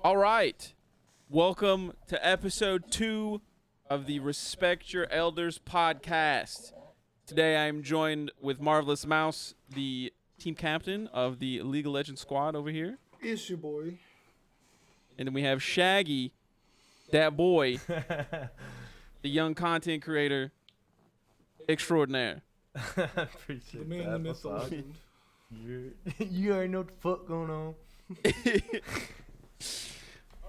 All right. Welcome to episode 2 of the Respect Your Elders podcast. Today I am joined with Marvelous Mouse, the team captain of the League of Legends squad over here. It's your boy. And then we have Shaggy, that boy, the young content creator extraordinaire. Appreciate The man, that. the myth, the What's up? legend. You already know what the fuck going on.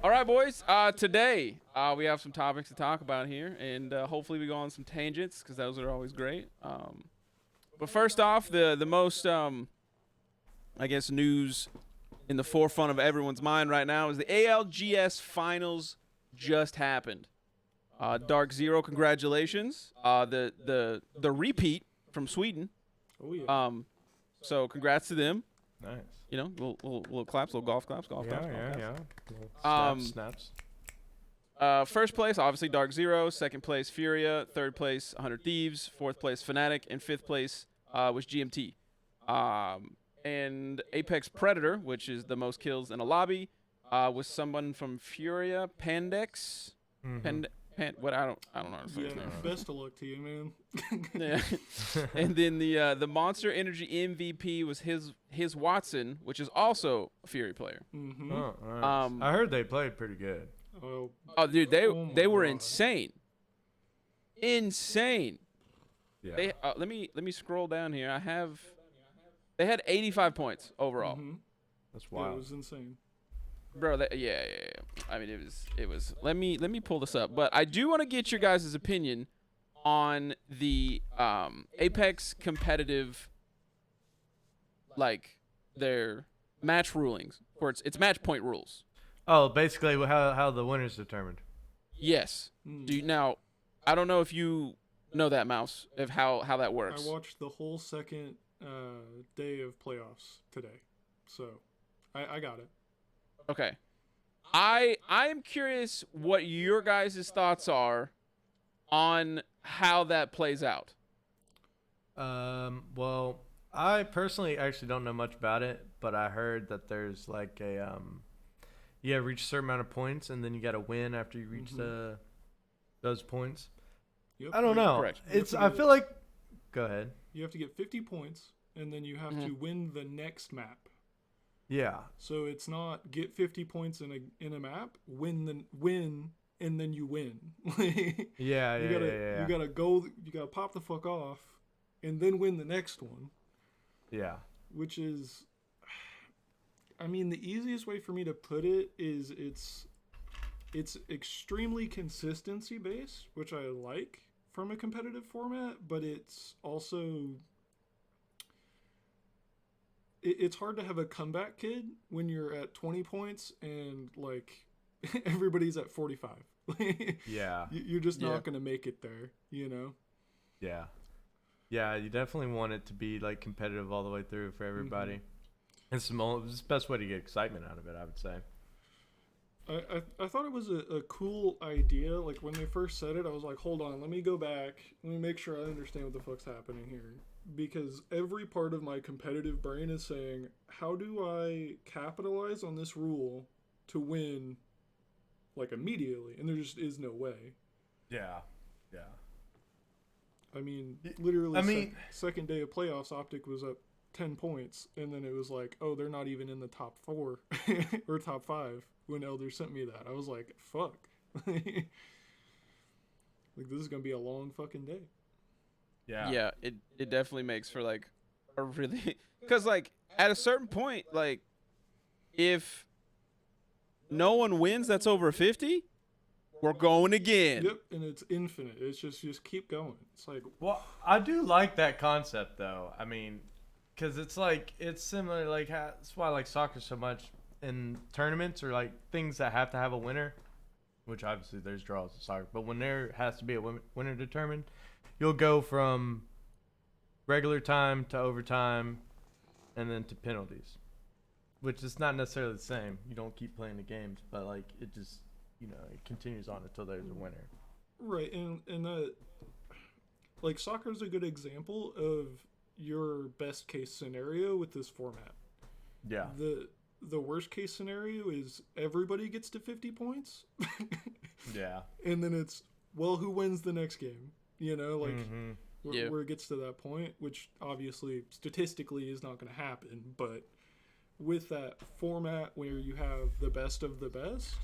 All right, boys. Today we have some topics to talk about here, and hopefully we go on some tangents because those are always great. But first off, the most I guess news in the forefront of everyone's mind right now is the ALGS finals just happened. Dark Zero, congratulations. The repeat from Sweden. Oh yeah. So congrats to them. Nice. You know, little claps, little golf claps, golf claps. Snaps. First place, obviously Dark Zero. Second place, Furia. Third place, 100 Thieves. Fourth place, Fnatic. And fifth place was GMT. And Apex Predator, which is the most kills in a lobby, was someone from Furia, Pandex. What I don't know. Yeah, best of luck to you, man. Yeah. And then the Monster Energy MVP was his Watson, which is also a Fury player. Mm-hmm. Oh, nice. I heard they played pretty good. Oh, Dude, Oh they my were God. insane. Insane. Yeah. They let me scroll down here. They had 85 points overall. mhm. That's Yeah, it wild. was insane. Bro, yeah. I mean, it was. Let me pull this up, but I do want to get your guys' opinion on the Apex competitive, like their match rulings, or it's match point rules. Oh, basically how the winner's determined. Yes. Mm. Now, I don't know if you know that, Mouse, of how that works. I watched the whole second day of playoffs today, so I got it. Okay. I am curious what your guys' thoughts are on how that plays out. Well, I personally actually don't know much about it, but I heard that there's like a you gotta reach a certain amount of points, and then you gotta win after you reach those points. Yep. I don't know. Correct. It's I feel like. Go ahead. You have to get 50 points, and then you have to win the next map. Yeah. So it's not get 50 points in a map, win, and then you win. Yeah. You gotta pop the fuck off, and then win the next one. Yeah. Which is, I mean, the easiest way for me to put it is it's extremely consistency based, which I like from a competitive format, but it's also it's hard to have a comeback kid when you're at 20 points and like everybody's at 45. Yeah. You're just Yeah. not gonna make it there, you know. Yeah. Yeah, you definitely want it to be like competitive all the way through for everybody. It's the best way to get excitement out of it, I would say. I thought it was a cool idea. Like when they first said it, I was like, hold on, let me go back. Let me make sure I understand what the fuck's happening here. Because every part of my competitive brain is saying, how do I capitalize on this rule to win like immediately? And there just is no way. Yeah. Yeah. I mean, literally, I mean- second day of playoffs, Optic was up 10 points, and then it was like, oh, they're not even in the top 4 or top 5 when Eldurz sent me that. I was like, fuck. Like, this is going to be a long fucking day. Yeah, it definitely makes for like a really because like at a certain point, like if no one wins that's over 50, we're going again. Yep, and it's infinite. It's just keep going. It's like, Well, I do like that concept, though. I mean, because it's like, it's similar, like, that's why I like soccer so much in tournaments or like things that have to have a winner, which obviously there's draws in soccer, but when there has to be a winner determined, you'll go from regular time to overtime and then to penalties, which is not necessarily the same. You don't keep playing the games, but like it just, it continues on until there's a winner. right, and like soccer's a good example of your best case scenario with this format. Yeah. the worst case scenario is everybody gets to 50 points. Yeah. And then it's, well, who wins the next game? You know, like Yeah. where it gets to that point, which obviously statistically is not going to happen. But with that format where you have the best of the best,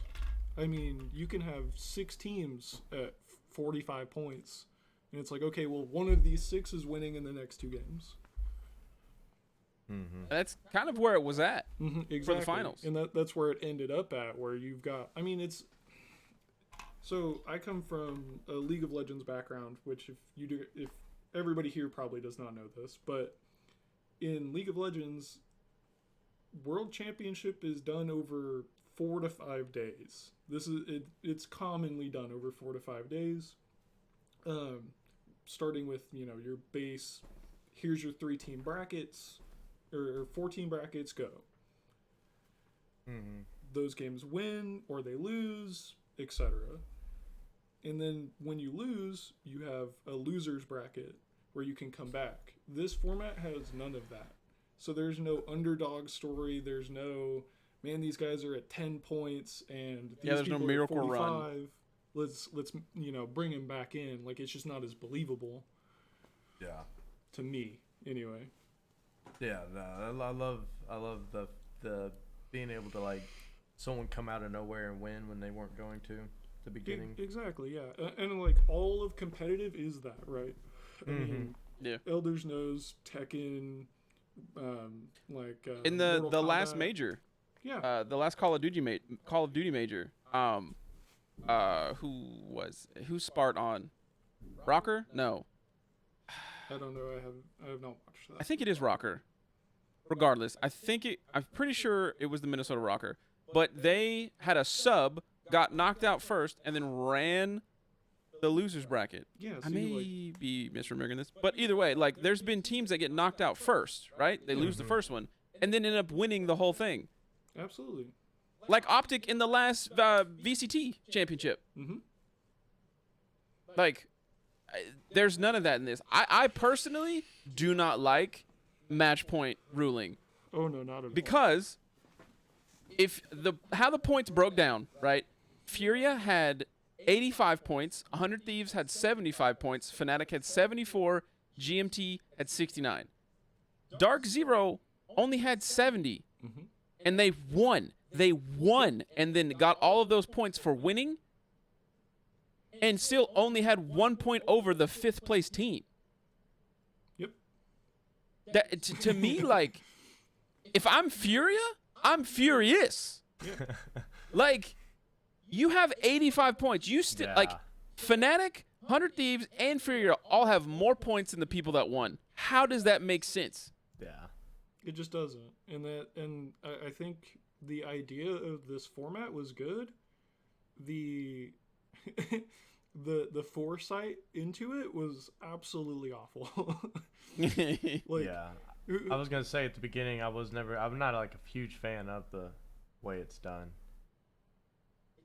I mean, you can have 6 teams at 45 points. And it's like, okay, well, one of these 6 is winning in the next 2 games. That's kind of where it was at Exactly. for the finals. And that's where it ended up at, where you've got, I mean, it's, so I come from a League of Legends background, which if everybody here probably does not know this, but in League of Legends, World Championship is done over 4 to 5 days. It's commonly done over 4 to 5 days. Starting with, you know, your base, here's your 3-team brackets, or 4-team brackets, go. Those games win or they lose, etc. And then when you lose, you have a loser's bracket where you can come back. This format has none of that. So there's no underdog story. There's no, man, these guys are at 10 points and these there's no people miracle are at 45. run. Let's you know, bring him back in. Like, it's just not as believable. Yeah. To me, anyway. Yeah, no, I love the being able to, like, someone come out of nowhere and win when they weren't going to at the beginning. Exactly, yeah. And like, all of competitive is that, right? I mean, Eldurz knows Tekken, in Mortal the last Kombat. major, Yeah. the last Call of Duty major, who's Spart on? Rocker? No, I don't know. I have not watched that. I think it is Rocker. Regardless, I'm pretty sure it was the Minnesota Rocker, but they had a sub, got knocked out first, and then ran the losers bracket. Yeah, I so may you, be misremembering this, but either way, like, there's been teams that get knocked out first, right? They lose the first one, and then end up winning the whole thing. absolutely. Like Optic in the last VCT championship. Like, there's none of that in this. I personally do not like match point ruling Oh no, not at all. because how the points broke down, right? Furia had 85 points, 100 Thieves had 75 points, Fnatic had 74, GMT had 69. Dark Zero only had 70, and they won. They won and then got all of those points for winning and still only had 1 point over the 5th place team. Yep. That to me, like, if I'm Furia, I'm furious. Yeah. Like, you have 85 points. You still like Fnatic, 100 Thieves, and Furia all have more points than the people that won. How does that make sense? Yeah. It just doesn't. And I think the idea of this format was good. The the foresight into it was absolutely awful. Like, Yeah. I was gonna say at the beginning, I'm not like a huge fan of the way it's done.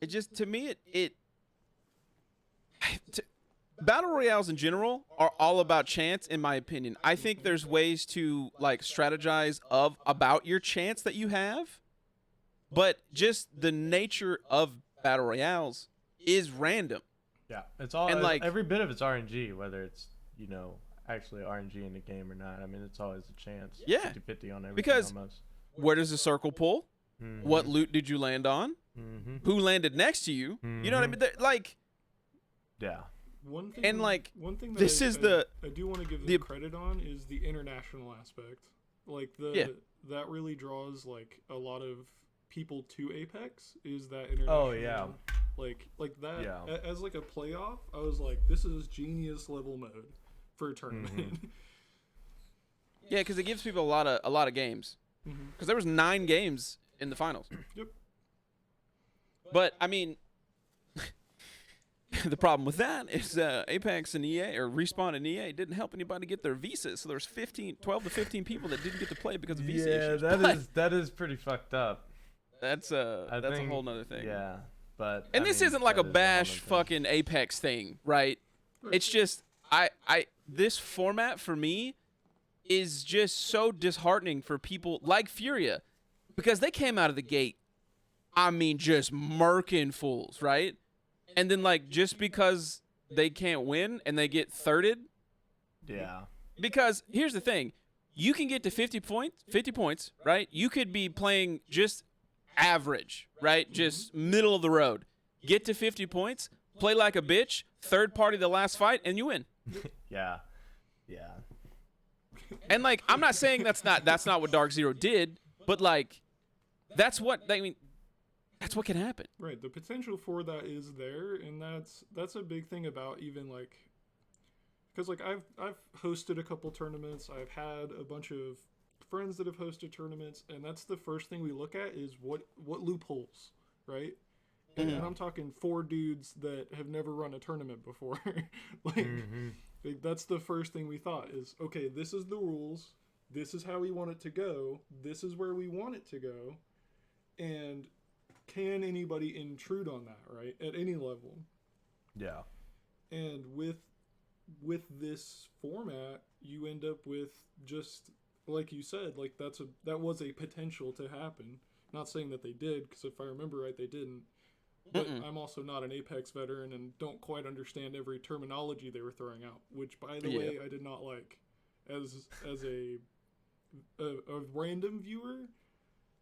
It just, to me, battle royales in general are all about chance, in my opinion. I think there's ways to, like, strategize about your chance that you have, but just the nature of battle royales is random. Yeah, it's all, And, like, every bit of it's RNG, whether it's, you know, actually RNG in the game or not. I mean, it's always a chance. Yeah. 50-50 on everything Because almost. where does the circle pull? What loot did you land on? Who landed next to you? You know what I mean? Like, Yeah. one thing, and, like, one thing that this is the I do want to give the- them credit on is the international aspect. Like, that really draws, like, a lot of people to Apex, is that international. Oh, yeah. Like that. Yeah. As like a playoff, I was like, this is genius level mode for a tournament. yeah, because it gives people a lot of games. Because there was 9 games in the finals. Yep. But I mean, the problem with that is Apex and EA, or Respawn and EA, didn't help anybody get their visas. So there was 12 to 15 people that didn't get to play because of visa issues. That is pretty fucked up. That's a whole nother thing. Yeah, but And this isn't like a bash fucking Apex thing, right? It's just this format for me is just so disheartening for people like Furia. because they came out of the gate, I mean, just murking fools, right? And then, like, just because they can't win and they get thirded. Yeah. Because here's the thing. You can get to 50 points, right? You could be playing just average, right? Just middle of the road. Get to 50 points, play like a bitch, third party the last fight, and you win. Yeah. And, like, I'm not saying that's not what Dark Zero did, but, like, that's what can happen. Right. The potential for that is there, and that's a big thing about even, like, because, like, I've hosted a couple tournaments. I've had a bunch of friends that have hosted tournaments, and that's the first thing we look at is what loopholes, right? And I'm talking 4 dudes that have never run a tournament before. like, that's the first thing we thought is, okay, this is the rules. This is how we want it to go. This is where we want it to go. And can anybody intrude on that, right? At any level. Yeah. And with this format, you end up with just, like you said, like that was a potential to happen. Not saying that they did, because if I remember right, they didn't. But I'm also not an Apex veteran and don't quite understand every terminology they were throwing out, which, by the way, I did not like. As a random viewer,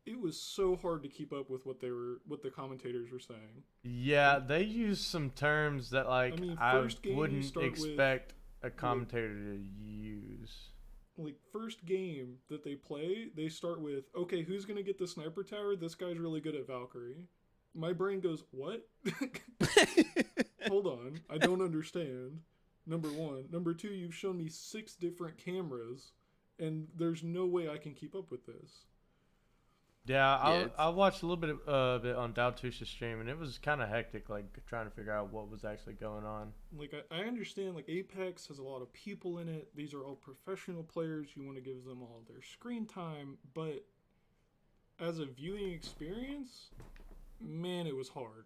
it was so hard to keep up with what the commentators were saying. Yeah, they used some terms that, like, I first game wouldn't expect a commentator to use. Like, first game that they play, they start with, okay, who's going to get the sniper tower? This guy's really good at Valkyrie. My brain goes, what? Hold on. I don't understand. Number 1. Number 2, you've shown me 6 different cameras, and there's no way I can keep up with this. Yeah, I watched a little bit of it on Daltusha's stream, and it was kind of hectic, like, trying to figure out what was actually going on. Like, I understand, like, Apex has a lot of people in it. These are all professional players. You want to give them all their screen time, but as a viewing experience, man, it was hard.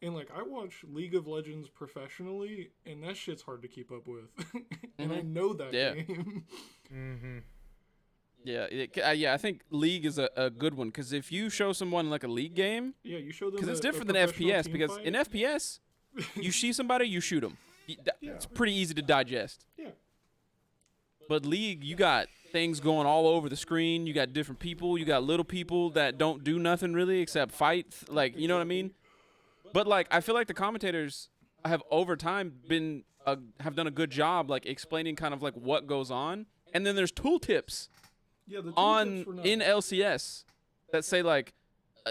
And, like, I watch League of Legends professionally, and that shit's hard to keep up with. And I know that game. Yeah, I think League is a good one, because if you show someone, like, a League game, yeah, you show them because it's different than FPS, because in FPS, you see somebody, you shoot them. It's pretty easy to digest. Yeah. But League, you got things going all over the screen. You got different people. You got little people that don't do nothing really except fight. Like, you know what I mean? But, like, I feel like the commentators have over time have done a good job, like, explaining kind of like what goes on. And then there's tooltips in LCS that say, like,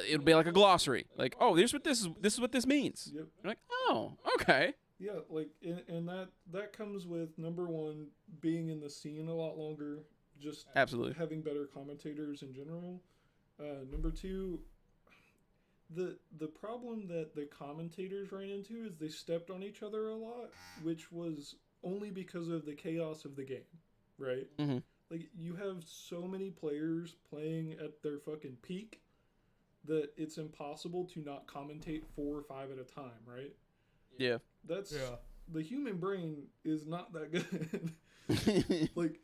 it'll be like a glossary. Like, oh, this is what this means. Yep. You're like, oh, okay. Yeah, like, and that comes with, number 1, being in the scene a lot longer, just absolutely having better commentators in general. Number 2, the problem that the commentators ran into is they stepped on each other a lot, which was only because of the chaos of the game, right? Mm-hmm. Like, you have so many players playing at their fucking peak that it's impossible to not commentate 4 or 5 at a time, right? Yeah. The human brain is not that good. Like,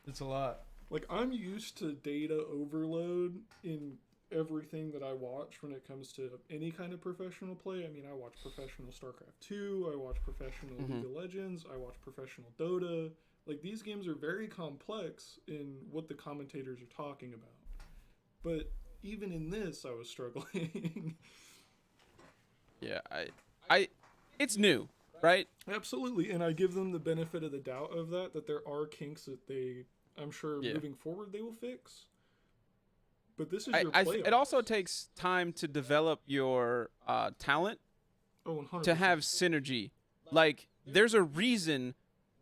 it's a lot. Like, I'm used to data overload in everything that I watch when it comes to any kind of professional play. I mean, I watch professional StarCraft 2, I watch professional League of Legends, I watch professional Dota. Like, these games are very complex in what the commentators are talking about. But even in this, I was struggling. Yeah, it's new, right? Absolutely, and I give them the benefit of the doubt of that there are kinks that I'm sure moving forward they will fix. But this is your playoffs. It also takes time to develop your talent. Oh, 100%. To have synergy. Like, there's a reason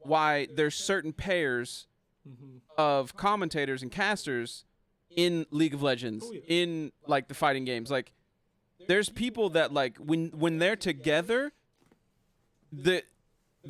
why there's certain pairs of commentators and casters in League of Legends, in, like, the fighting games. Like, there's people that, like, when they're together, the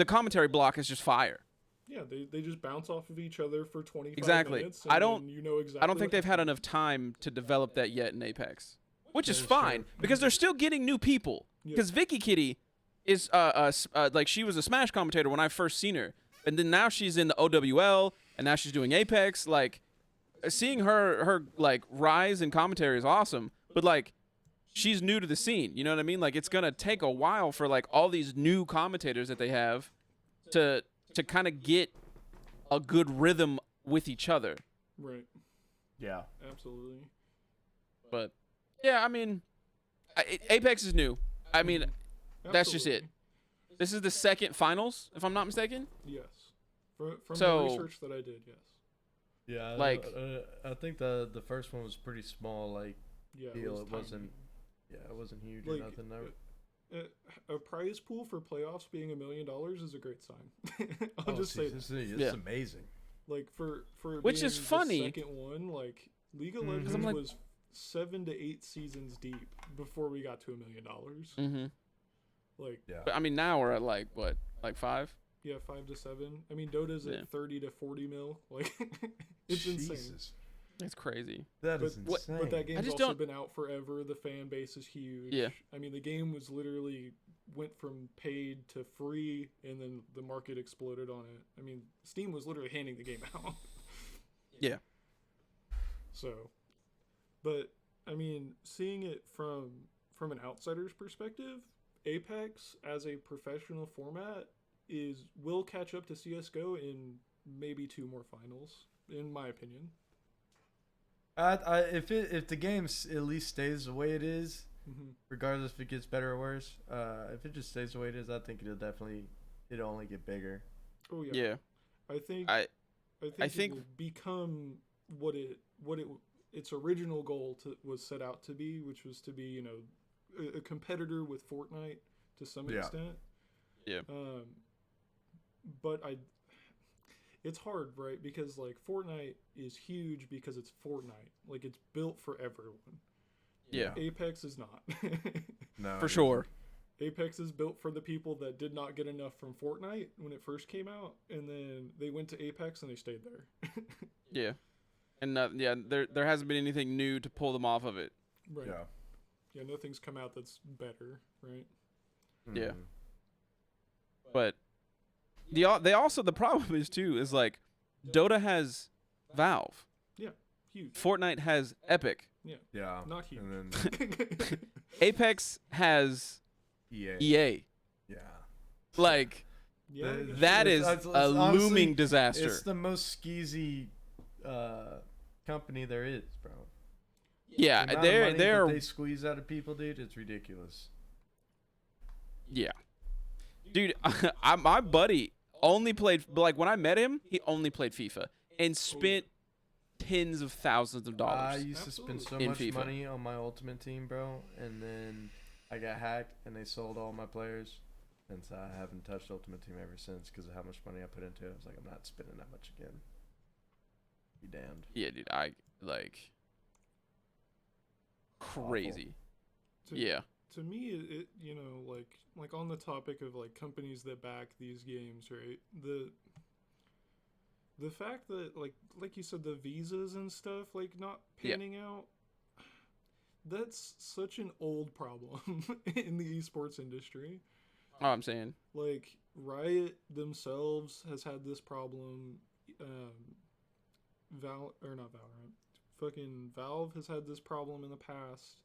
commentary block is just fire. Yeah, they just bounce off of each other for 25 minutes. I don't exactly I don't think they've had enough time to develop that yet in Apex, which is fine because they're still getting new people. Because Vicky Kitty is like, she was a Smash commentator when I first seen her, and then now she's in the OWL, and now she's doing Apex. Like, seeing her like rise in commentary is awesome, but like she's new to the scene. You know what I mean? Like it's gonna take a while for like all these new commentators that they have to kind of get a good rhythm with each other. Right. Yeah. Absolutely. But yeah, I mean, Apex is new. I mean, that's just it. Absolutely. This is the second finals, if I'm not mistaken. Yes. From So- the research that I did, yes. Yeah. Like- I think the first one was pretty small. Like Yeah. deal. It tiny. wasn't. Yeah, it wasn't huge Like, or nothing. A prize pool for playoffs being $1 million is a great sign. I'll Oh, just say this that. is Yeah. amazing. Like for Which being is funny. The second one, like League of Mhm. Legends I'm like- was 7 to 8 seasons deep before we got to $1 million. Mm-hmm. Like Yeah. But I mean, now we're at like what, like 5? yeah, 5 to 7. I mean, Dota's Yeah. at 30 to 40 mil. Like it's insane. Jesus. It's crazy. That But is what- insane. But that game's just also don't- been out forever. The fan base is huge. Yeah. I mean, the game was literally went from paid to free, and then the market exploded on it. I mean, Steam was literally handing the game out. Yeah. So, but I mean, seeing it from an outsider's perspective, Apex as a professional format will catch up to CS:GO in maybe 2 more finals, in my opinion. If the game at least stays the way it is, Hmm. regardless if it gets better or worse, if it just stays the way it is, I think it'll only get bigger. Oh yeah. Yeah. I think I I think- it will become what its original goal was set out to be, which was to be, you know, a competitor with Fortnite to some Yeah. extent. Yeah. But it's hard, right? Because like Fortnite is huge because it's Fortnite. Like it's built for everyone. Yeah. Apex is not. No, For sure. Apex is built for the people that did not get enough from Fortnite when it first came out, and then they went to Apex and they stayed there. Yeah. And yeah, there hasn't been anything new to pull them off of it. Right. Yeah. Yeah, nothing's come out that's better, right? Yeah. Mhm. But they also, the problem is too is like Dota has Valve, Huge. Fortnite has Epic, Yeah. Not huge. And then Apex has EA. EA. Yeah. Like Yeah, I guess that It's- is it's a honestly- looming disaster. It's the most skeezy company there is, bro. Yeah, The amount of they're money that they're they squeeze out of people, dude. It's ridiculous. yeah, dude. My buddy only played, like when I met him, he only played FIFA and spent tens of thousands of I dollars. used to spend so In much FIFA. money on my ultimate team, bro, and then I got hacked and they sold all my players, and so I haven't touched ultimate team ever since because of how much money I put into it. I was like, I'm not spending that much again. Be damned. Yeah, dude. I like crazy. To- Yeah, To me, it you know, like on the topic of like companies that back these games, right? The fact that like you said, the visas and stuff like not Yeah. panning out, that's such an old problem in the esports industry. oh, I'm saying. Like Riot themselves has had this problem. Fucking Valve has had this problem in the past.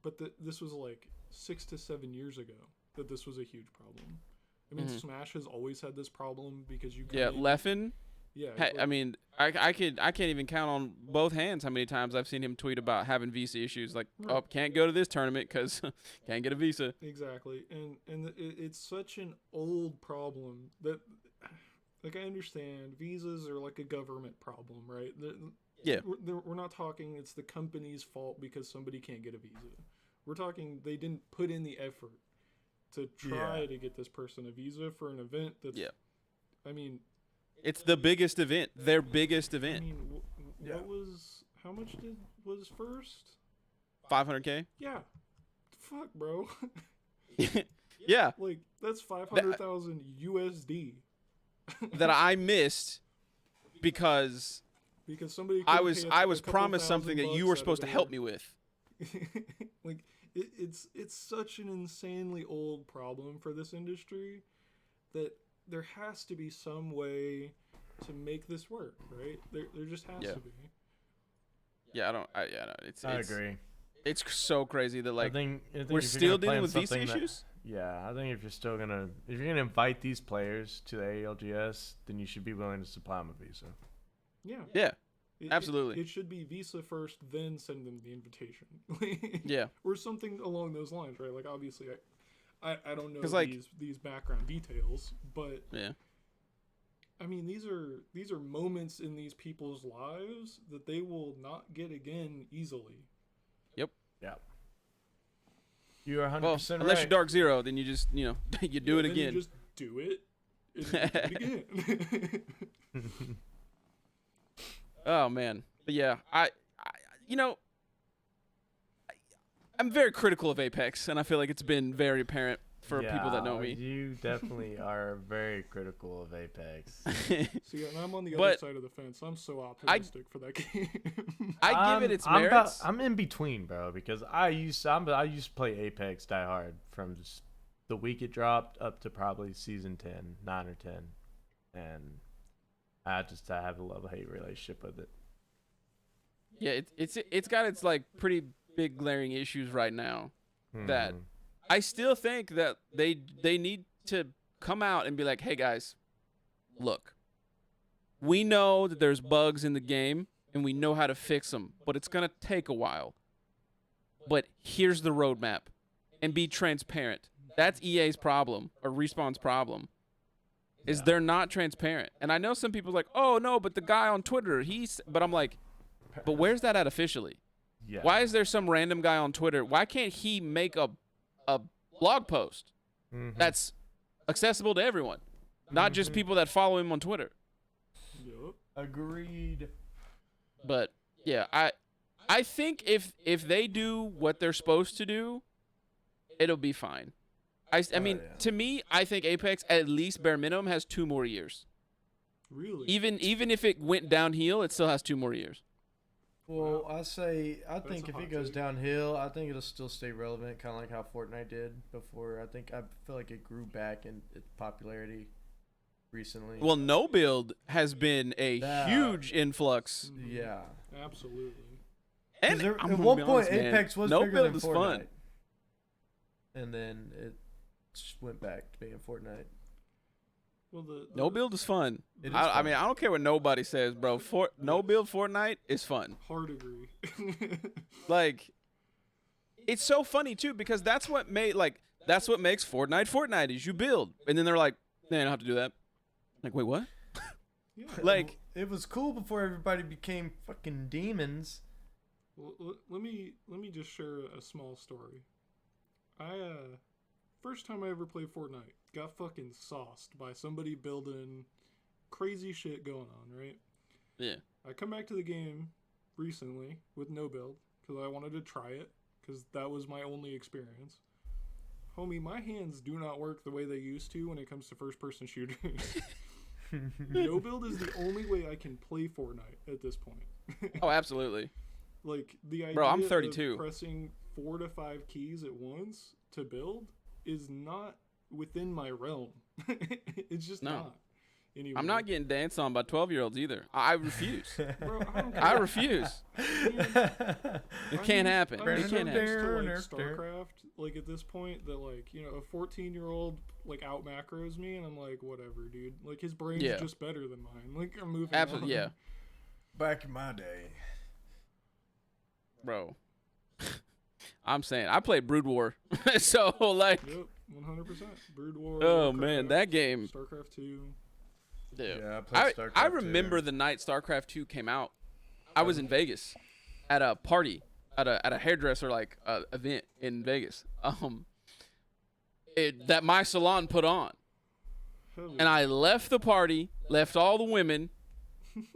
But this was like 6 to 7 years ago that this was a huge problem. I mean, Mhm. Smash has always had this problem because you Yeah, can't- Leffen. yeah. I like- mean, I can't even count on both hands how many times I've seen him tweet about having visa issues. Like, Right. oh, can't go to this tournament because can't get a visa. Exactly, and it's such an old problem that, like, I understand visas are like a government problem, right? Yeah. We're not talking it's the company's fault because somebody can't get a visa. We're talking they didn't put in the effort to try Yeah. to get this person a visa for an event that's. Yeah. I mean, It's the biggest event, their biggest I event. mean, Yeah. what was how much was first? 500K. Yeah, fuck, bro. Yeah, Like that's 500,000 USD. that I missed because Because somebody I couldn't was pay I a was couple promised something that $1,000 you were out of supposed to their- help me with. Like it's such an insanely old problem for this industry that there has to be some way to make this work, right? There just has Yeah. to be. Yeah, I don't. Yeah, no, I it's agree. It's so crazy that like I think we're if you're still gonna dealing plan with visa something that- issues. Yeah, I think if you're gonna invite these players to the ALGS, then you should be willing to supply them a visa. Yeah. Yeah, It- absolutely. It should be visa first, then send them the invitation. Yeah. Or something along those lines, right? Like obviously, I don't know 'Cause, like- these background details, but Yeah. I mean these are moments in these people's lives that they will not get again easily. Yeah. You are 100% Well, right. unless you're Dark Zero, then you just you do it Then again. You just do it. And you do it again. Oh man, but yeah, I'm very critical of Apex, and I feel like it's been very apparent for people that know me. You definitely are very critical of Apex. See, and I'm on the other But side of the fence. I'm so optimistic for that game. I give it its merits. I'm in between, bro, because I used to play Apex Die Hard from just the week it dropped up to probably season 10, 9 or 10, and I have a love-hate relationship with it. Yeah, it's got its like pretty big glaring issues right now. That Mhm. I still think that they need to come out and be like, hey guys, look, we know that there's bugs in the game and we know how to fix them, but it's gonna take a while. But here's the roadmap, and be transparent. That's EA's problem or Respawn's problem. Is they're not transparent. And I know some people are like, oh no, but the guy on Twitter, but I'm like, but where's that at officially? Yeah. Why is there some random guy on Twitter? Why can't he make a blog post Mhm. that's accessible to everyone, not just people that follow him on Twitter? Yup. Agreed. But yeah, I think if they do what they're supposed to do, it'll be fine. I mean, yeah. to me, I think Apex at least bare minimum has 2 more years. Really? Even if it went downhill, it still has 2 more years. Well, I think a if hot it goes take. downhill, I think it'll still stay relevant, kind of like how Fortnite did before. I feel like it grew back in its popularity recently. Well, no build has been a Yeah. huge influx. yeah. Absolutely. And There, I'm at gonna one be point, honest, man, Apex was no bigger build than is Fortnite. fun. And then it just went back to being Fortnite. Well, No build is fun. It is I fun. mean, I don't care what nobody says, bro. No build Fortnite is fun. hard agree. Like, it's so funny too because that's what makes Fortnite is you build, and then they're like, "Nah, I don't have to do that." Like, wait, what? Yeah. Like, It was cool before everybody became fucking demons. Well, let me just share a small story. I first time I ever played Fortnite, got fucking sauced by somebody building crazy shit going on, right? yeah, I come back to the game recently with no build because I wanted to try it because that was my only experience. Homie, my hands do not work the way they used to when it comes to first-person shooters. No build is the only way I can play Fortnite at this point. oh, absolutely. Like the idea Bro, I'm of 32. pressing 4 to 5 keys at once to build is not within my realm. It's just No. not. Anyway, I'm not getting danced on by 12-year-olds either. I refuse. Bro, I don't I care. refuse. It I'm can't used- happen. I'm It used can't to, happen. like, StarCraft, like at this point, that like a 14-year-old like out macros me, and I'm like, whatever, dude. Like his brain's Yeah. just better than mine. Like I'm moving. Absolutely, on. yeah, Back in my day. bro. I'm saying I played Brood War, so like, Yep, 100%. Brood War. oh man, Warcraft, that game. StarCraft 2. Dude. Yeah, I played StarCraft I 2. remember the night StarCraft 2 came out. I was in Vegas at a party at a hairdresser like event in Vegas. That my salon put on, Hell and yeah. I left the party, left all the women,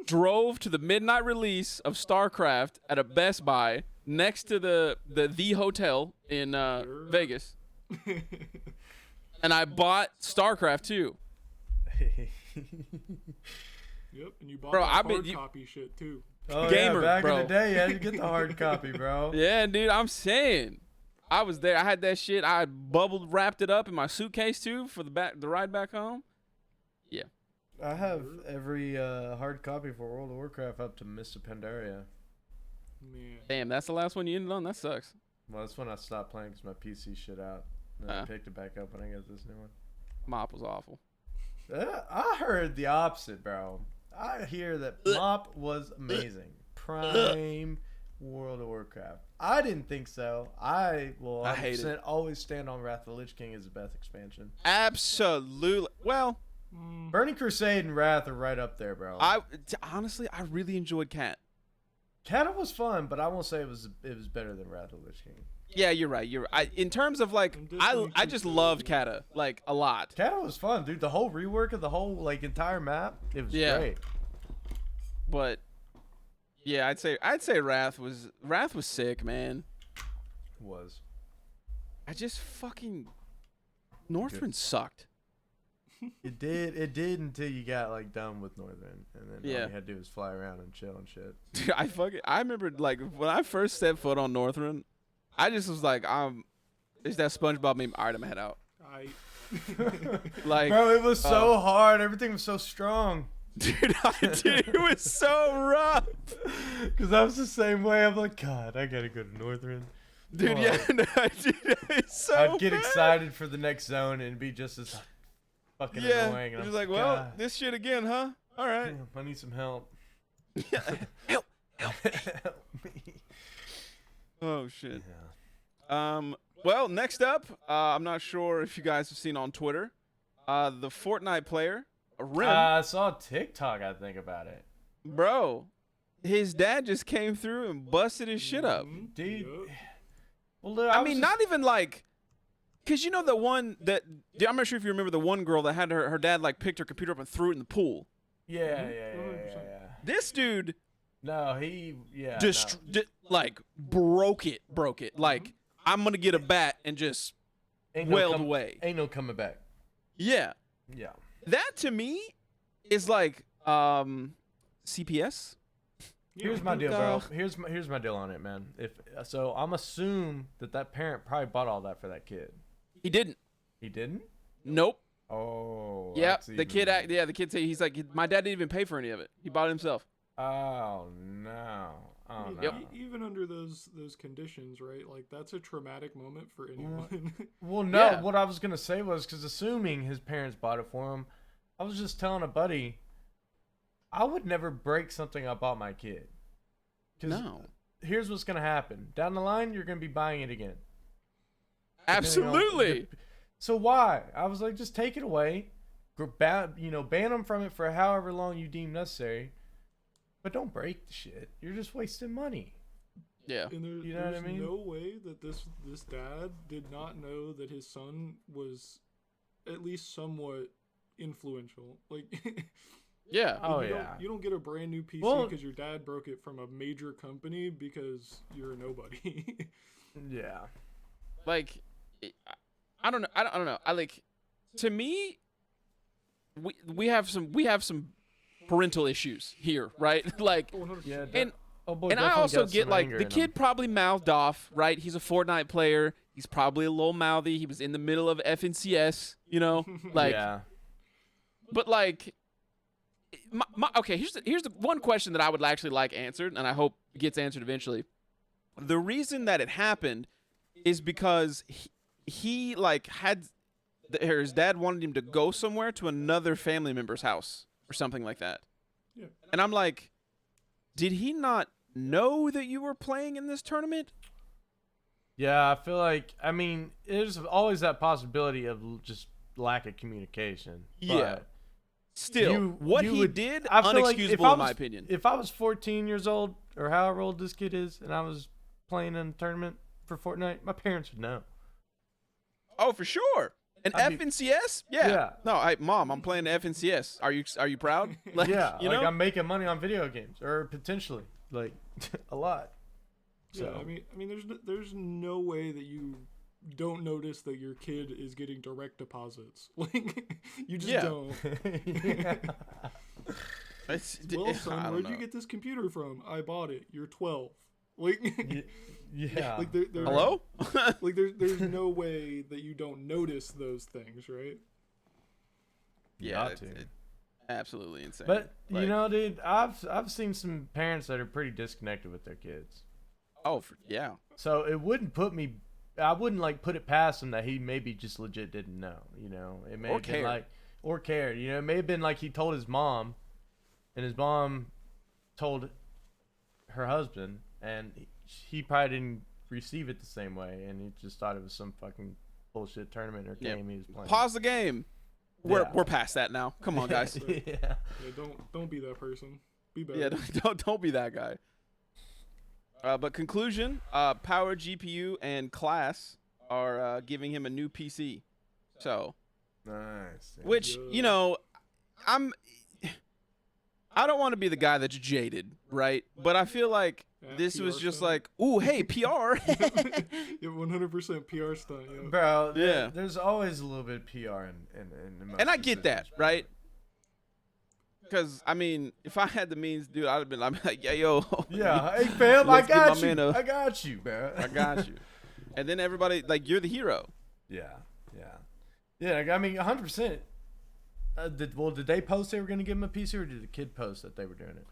drove to the midnight release of StarCraft at a Best Buy next to the hotel in Vegas, and I bought StarCraft 2. Yep, and you bought Bro, that I've been- hard you- copy shit too. Oh Gamer, yeah, back bro. in the day, you had to get the hard copy, bro. Yeah, dude, I'm saying. I was there. I had that shit. I wrapped it up in my suitcase too for the ride back home. Yeah. I have every hard copy for World of Warcraft up to Mr. Pandaria. Man. Damn, that's the last one you ended on. That sucks. Well, that's when I stopped playing because my PC shit out. And I picked it back up when I got this new one. Mop was awful. I heard the opposite, bro. I hear that Mop was amazing. Prime World of Warcraft. I didn't think so. I will I hate it. always stand on Wrath of the Lich King as the best expansion. Absolutely. Well, Burning Crusade and Wrath are right up there, bro. Honestly, I really enjoyed Cat. Cata was fun, but I won't say it was better than Wrath of the Lich King. Yeah, you're right. In terms of like, I just loved Kata like a lot. Cata was fun, dude. The whole rework of the whole like entire map, it was great. But yeah, I'd say Wrath was sick, man. Was. I just fucking Northrend sucked. It did until you got like done with Northern, and then all you had to do was fly around and chill and shit. Dude, I remember like when I first set foot on Northrend, I just was like, it's that SpongeBob meme. All right, I'm gonna head out. Like, bro, it was so hard. Everything was so strong. Dude, it was so rough. Cause I was the same way. I'm like, God, I gotta go to Northern. Dude, dude, it's so I'd get bad. excited for the next zone and be just as fucking annoying. And He's I'm like, well, this shit again, huh? All right. Damn, I need some help. Help Help me. Oh shit. Yeah. Well, next up, I'm not sure if you guys have seen on Twitter, the Fortnite player, Rim. I saw TikTok, I think, about it. Bro, his dad just came through and busted his shit up. Dude. Yep. Well, look, I mean, not even like, cause you know the one that I'm not sure if you remember the one girl that had her dad like picked her computer up and threw it in the pool. Yeah. This dude No, he, yeah. just like broke it. Like, I'm gonna get a bat and just wailed away. Ain't no coming back. Yeah. Yeah. That to me is like CPS. Here's my deal, bro. Here's my deal on it, man. I'm assume that parent probably bought all that for that kid. He didn't. He didn't? Nope. Oh. Yep. The kid said he's like, my dad didn't even pay for any of it. He bought it himself. Oh no. Oh no. Yep. Even under those conditions, right? Like that's a traumatic moment for anyone. Well, no. Yeah. What I was gonna say was because assuming his parents bought it for him, I was just telling a buddy, I would never break something I bought my kid. No. Here's what's gonna happen. Down the line, you're gonna be buying it again. Absolutely. So why? I was like, just take it away, ban them from it for however long you deem necessary, but don't break the shit. You're just wasting money. Yeah. And You know what I there's mean? no way that this dad did not know that his son was at least somewhat influential. Like, Yeah. Oh, you yeah. you don't get a brand new PC because your dad broke it from a major company because you're a nobody. Yeah. Like, I don't know. I don't know. I like, to me, we have some parental issues here, right? Like, 100%. Yeah. and boy, and I definitely also got get some like anger the in kid him. probably mouthed off, right? He's a Fortnite player. He's probably a little mouthy. He was in the middle of FNCS, you know, like. Yeah. But like, okay. Here's the one question that I would actually like answered, and I hope it gets answered eventually. The reason that it happened is because he like his dad wanted him to go somewhere to another family member's house or something like that. Yeah. And I'm like, did he not know that you were playing in this tournament? Yeah, I feel like, I mean, there's always that possibility of just lack of communication. Yeah. but Still, you he would- did, I feel like unexcusable in my opinion. If I was 14 years old, or however old this kid is, and I was playing in a tournament for Fortnite, my parents would know. Oh, for sure. An I'd be- FNCS? Yeah. Yeah. No, Mom, I'm playing the FNCS. Are you proud? Like, Yeah, you like know? I'm making money on video games, or potentially, like, a lot. Yeah, So. I mean, there's no way that you don't notice that your kid is getting direct deposits. Like, you just Yeah. don't. Yeah. Well, I son, don't where'd know. you get this computer from? I bought it. You're 12. Like, Yeah. like Hello? like there's no way that you don't notice those things, right? Yeah. Got to. absolutely insane. But Like, you know, dude, I've seen some parents that are pretty disconnected with their kids. yeah. So it wouldn't put me. I wouldn't like put it past him that he maybe just legit didn't know. You know, it may Or have been cared. like or cared. You know, it may have been like he told his mom, and his mom told her husband, and he probably didn't receive it the same way, and he just thought it was some fucking bullshit tournament or game he was playing. Pause the game. Yeah. We're past that now. Come on, guys. Yeah. Yeah, don't be that person. Be better. Yeah, don't be that guy. But conclusion, Power GPU and Class are giving him a new PC. So, Nice. which, you know, I don't want to be the guy that's jaded, right? But I feel like this PR was just stunt. like, ooh, hey, PR. Yeah, 100% PR stunt. Yeah. Bro, Yeah. there's always a little bit of PR in most And I get that, decisions, right? Because, I mean, if I had the means, dude, I'd have been like, yeah, yo. Yeah, hey fam, I Let's get my got you. man I got you, bro. I got you. And then everybody, like, you're the hero. Yeah. Like, I mean, 100%. Did they post they were gonna give him a PC, or did the kid post that they were doing it?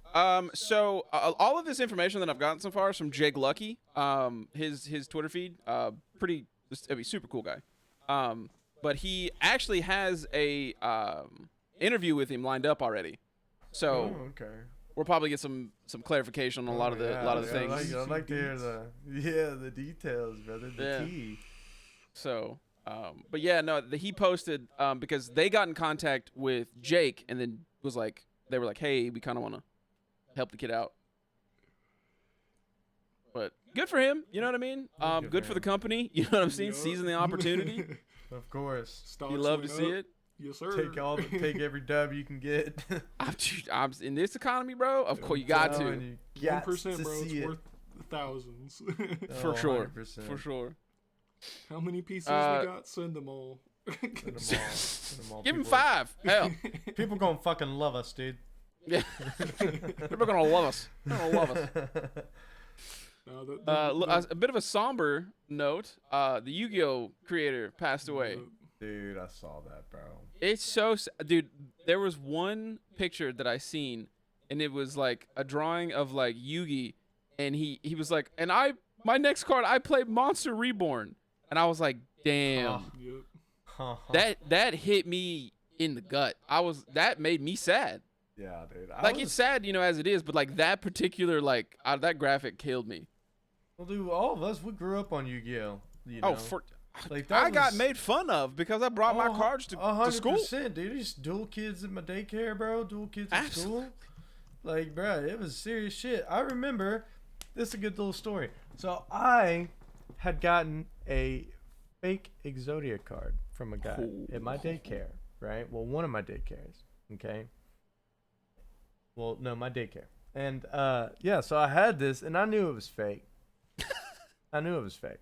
So all of this information that I've gotten so far is from Jake Lucky. His Twitter feed. Super cool guy. But he actually has a interview with him lined up already. So okay. we'll probably get some clarification on a lot of the things. I'd like to hear the details, brother. The tea. So, but yeah, no, he posted because they got in contact with Jake and then they were like, hey, we kind of want to help the kid out. But good for him, you know what I mean? Good for the company, you know what I'm saying? Yup. Seizing the opportunity. Of course. Stocks You love to went see up. it. Yes, sir. Take every dub you can get. I'm in this economy, bro. Of course, you got to. 1%, bro. It's worth thousands. For sure. 100%. For sure. How many pieces we got? Send them all. Send 'em all. Give him People- 5. Hell. People gonna fucking love us, dude. Yeah. People are gonna love us. They're gonna love us. No, A bit of a somber note. The Yu-Gi-Oh creator passed away. Dude, I saw that, bro. It's so dude. There was one picture that I seen, and it was like a drawing of like Yugi, and he was like, and my next card I played Monster Reborn, and I was like, damn, that hit me in the gut. That made me sad. Yeah, dude. It's sad, you know, as it is, but like that particular that graphic killed me. Well, dude, all of us, we grew up on Yu-Gi-Oh. You know? Like, I got made fun of because I brought my cards to school. 100%, dude. These dual kids at my daycare, bro. Dual kids at school. Like, bro, it was serious shit. I remember, this is a good little story. So I had gotten a fake Exodia card from a guy at my daycare, right? Well, one of my daycares, okay? Well, no, my daycare. And, yeah, so I had this, and I knew it was fake. I knew it was fake.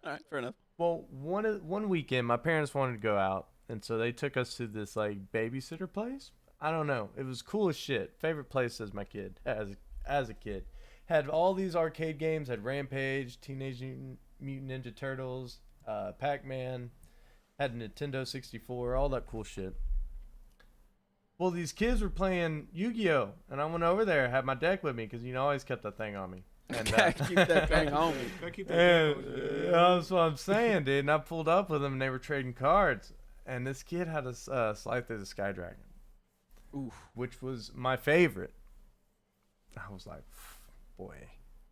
All right, fair enough. Well, one weekend, my parents wanted to go out, and so they took us to this like babysitter place. I don't know. It was cool as shit. Favorite place as my kid, as a kid, had all these arcade games. Had Rampage, Teenage Mutant Ninja Turtles, Pac-Man, had a Nintendo 64, all that cool shit. Well, these kids were playing Yu-Gi-Oh, and I went over there, had my deck with me because I always kept that thing on me. And Keep that thing on me. Gotta keep that thing on you. That's what I'm saying, dude. And I pulled up with them, and they were trading cards. And this kid had a Slide Through the Sky Dragon, which was my favorite. I was like, boy,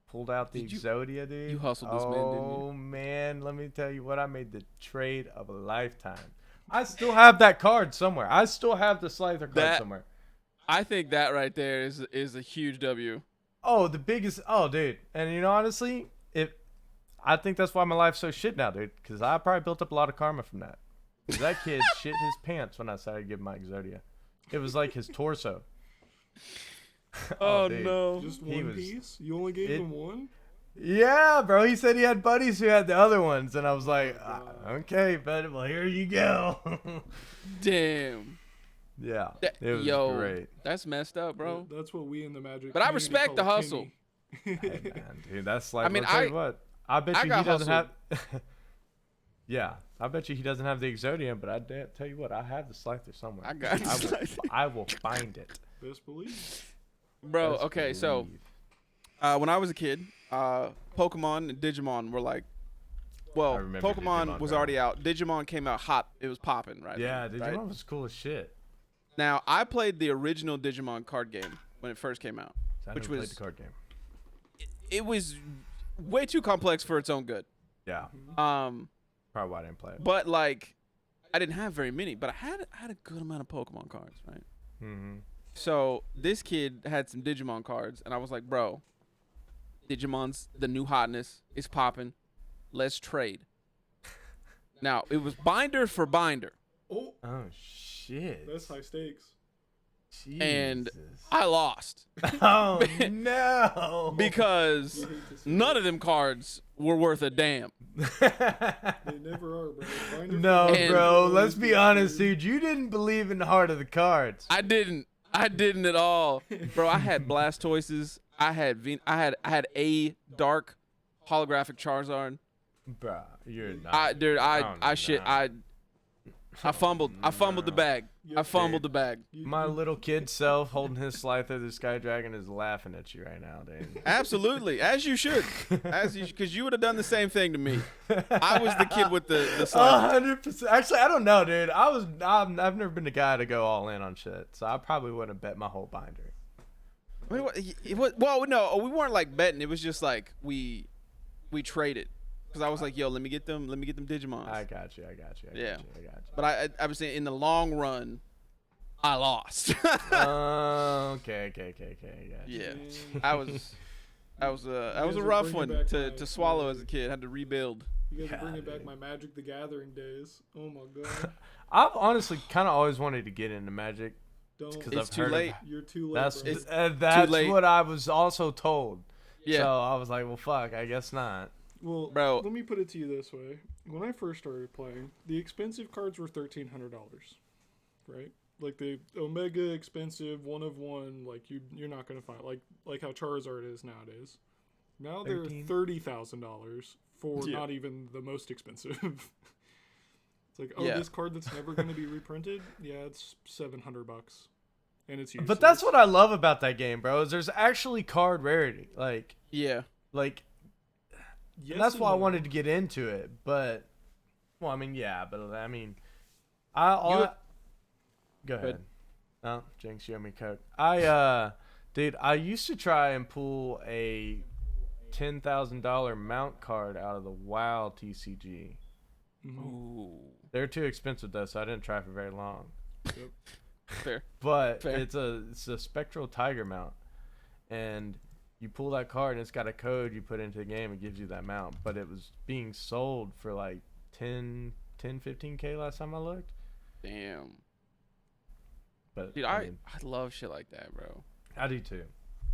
pulled out the Exodia, dude. You hustled this man, didn't you? Oh man, let me tell you what, I made the trade of a lifetime. I still have that card somewhere. I still have the Slide Through card somewhere. I think that right there is a huge W. Oh, the biggest. Oh, dude. And honestly, I think that's why my life's so shit now, dude. Because I probably built up a lot of karma from that. 'Cause that kid shit his pants when I started to give him my Exodia. It was like his torso. Oh, dude. no. Just one piece? You only gave him one? Yeah, bro. He said he had buddies who had the other ones, and I was like, okay, but well, here you go. Damn. Yeah, it was great. That's messed up, bro. That's what we in the Magic. But I community respect call the a hustle. penny. Hey, man, dude, that's like. I mean, I'll tell you what. I bet you he doesn't have. Yeah, I bet you he doesn't have the Exodium, but tell you what, I have the Scyther somewhere. I got I will, Scyther. I will find it. Best believe. Bro, Best okay, so believe. when I was a kid, Pokemon and Digimon were like, well, remember Pokemon Digimon, was bro. already out. Digimon came out hot. It was popping, right? Yeah, then, Digimon right? was cool as shit. Now, I played the original Digimon card game when it first came out. I Which never was- played the card game. It was way too complex for its own good. Yeah, Um, probably why I didn't play it. but like, I didn't have very many, but I had a good amount of Pokemon cards, right? Mm-hmm. So this kid had some Digimon cards, and I was like, bro, Digimon's the new hotness. It's popping. Let's trade. Now, it was binder for binder. Oh, Oh shit. that's high stakes. And Jesus. I lost Oh no. because You hate to see none of them cards were worth a damn. They never are, bro. Binder No, And- bro. Let's be honest, dude. You didn't believe in the heart of the cards. I didn't at all, bro. I had Blastoises. I had a dark holographic Charizard. Bro, you're not. Dude, Oh, I fumbled the bag. I fumbled the bag. My little kid self holding his Scyther, the Sky Dragon, is laughing at you right now, dude. Absolutely, as you should, because you would have done the same thing to me. I was the kid with the slide. 100%. Actually, I don't know, dude. I've never been the guy to go all in on shit, so I probably wouldn't have bet my whole binder. I mean, well, no, we weren't like betting. It was just like we traded, because I was like, yo, let me get them Digimons. I got you. Yeah. I got you. But I was saying in the long run, I lost. Okay. I got you. Yeah, Man, that was a guys are rough bringing one back to my- swallow as a kid. Had to rebuild. You guys are Yeah, bringing back dude. my Magic the Gathering days. Oh my god. I've honestly kind of always wanted to get into Magic. Don't. Because It's I've too heard late. You're too late, That's bro. that's late. what I was also told. Yeah, So I was like, well, fuck. I guess not. Well, Bro. let me put it to you this way. When I first started playing, the expensive cards were $1,300, right? Like the Omega expensive, one of one, like you're not gonna find like how Charizard is nowadays. Now they're 13? $30,000 for Yeah. not even the most expensive. It's like, oh, Yeah. this card that's never gonna be reprinted. Yeah, it's $700, and it's useless. But that's what I love about that game, bro. Is there's actually card rarity. Like yeah. Yes that's and why I no. wanted to get into it. But well, I mean, yeah. But I mean, go ahead. No, Jinx, you owe me Coke. Dude, I used to try and pull a $10,000 mount card out of the WoW TCG. Mhm. Ooh, They're too expensive though, so I didn't try for very long. fair. But Fair. it's a spectral tiger mount, and you pull that card and it's got a code you put into the game. It gives you that mount, but it was being sold for like 15K last time I looked. Damn, But dude, I mean, I love shit like that, bro. I do too.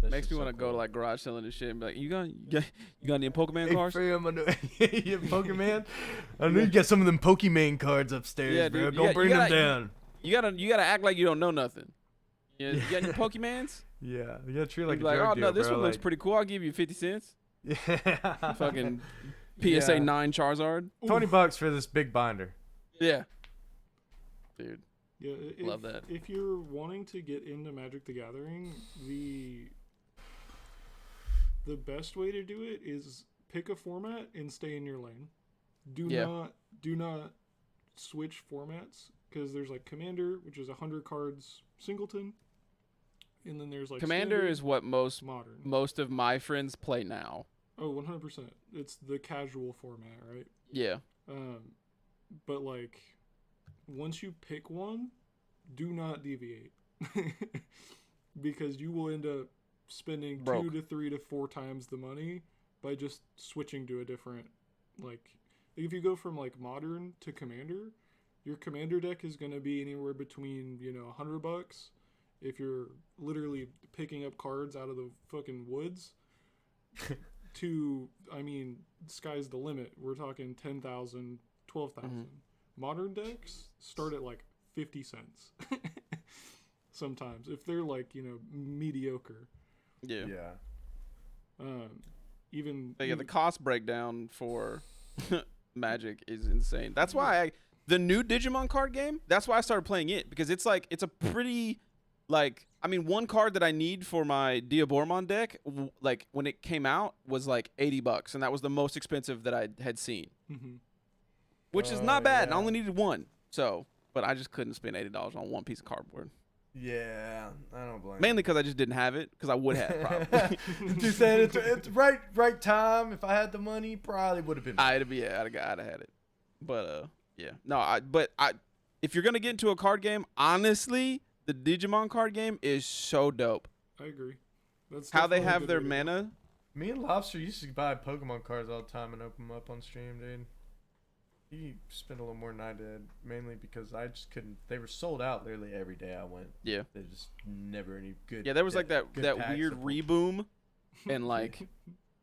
Makes me want to go to like garage selling and shit and be like, you got any Pokemon Hey cards? fam, I know you have Pokemon. I know you got some of them Pokemon cards upstairs, Yeah, bro. dude, Go you bring gotta- them down. You gotta act like you don't know nothing. You got any Pokemans? Yeah, you gotta treat it Like, like a drug oh dealer, no, this bro. one looks like, pretty cool. I'll give you 50 cents. Yeah. Fucking PSA Yeah. 9 Charizard. $20 for this big binder. Yeah, dude. Yeah, Love that. If you're wanting to get into Magic the Gathering, the best way to do it is pick a format and stay in your lane. Do not switch formats, because there's like Commander, which is 100 cards singleton, and then there's like Commander Standard, is what Modern. most of my friends play now. Oh, 100%. It's the casual format, right? Yeah. But like, once you pick one, do not deviate, because you will end up spending Broke. 2 to 3 to 4 times the money by just switching to a different, like, if you go from like Modern to Commander, your Commander deck is going to be anywhere between, $100 if you're literally picking up cards out of the fucking woods to, I mean, sky's the limit. We're talking 10,000, 12,000. Mhm. Modern decks start at like 50 cents sometimes, if they're like, mediocre. Yeah. Yeah. Even But yeah, the cost breakdown for Magic is insane. That's why the new Digimon card game, that's why I started playing it, because it's like, it's a pretty, like, I mean, one card that I need for my Diabormon deck, like when it came out, was like $80, and that was the most expensive that I had seen, which is not bad. And I only needed one, so, but I just couldn't spend $80 on one piece of cardboard. Yeah, I don't blame. Mainly because I just didn't have it, because I would have probably. Just saying, it's right time. If I had the money, probably would have been. I'd have had it, but yeah, no, if you're gonna get into a card game, honestly, the Digimon card game is so dope. I agree. That's how they definitely a have good their way to go. mana. Me and Lobster used to buy Pokemon cards all the time and open them up on stream, dude. He spent a little more than I did, mainly because I just couldn't. They were sold out literally every day I went. Yeah. They just never any good. Yeah, there was like that packs weird of reboom, and like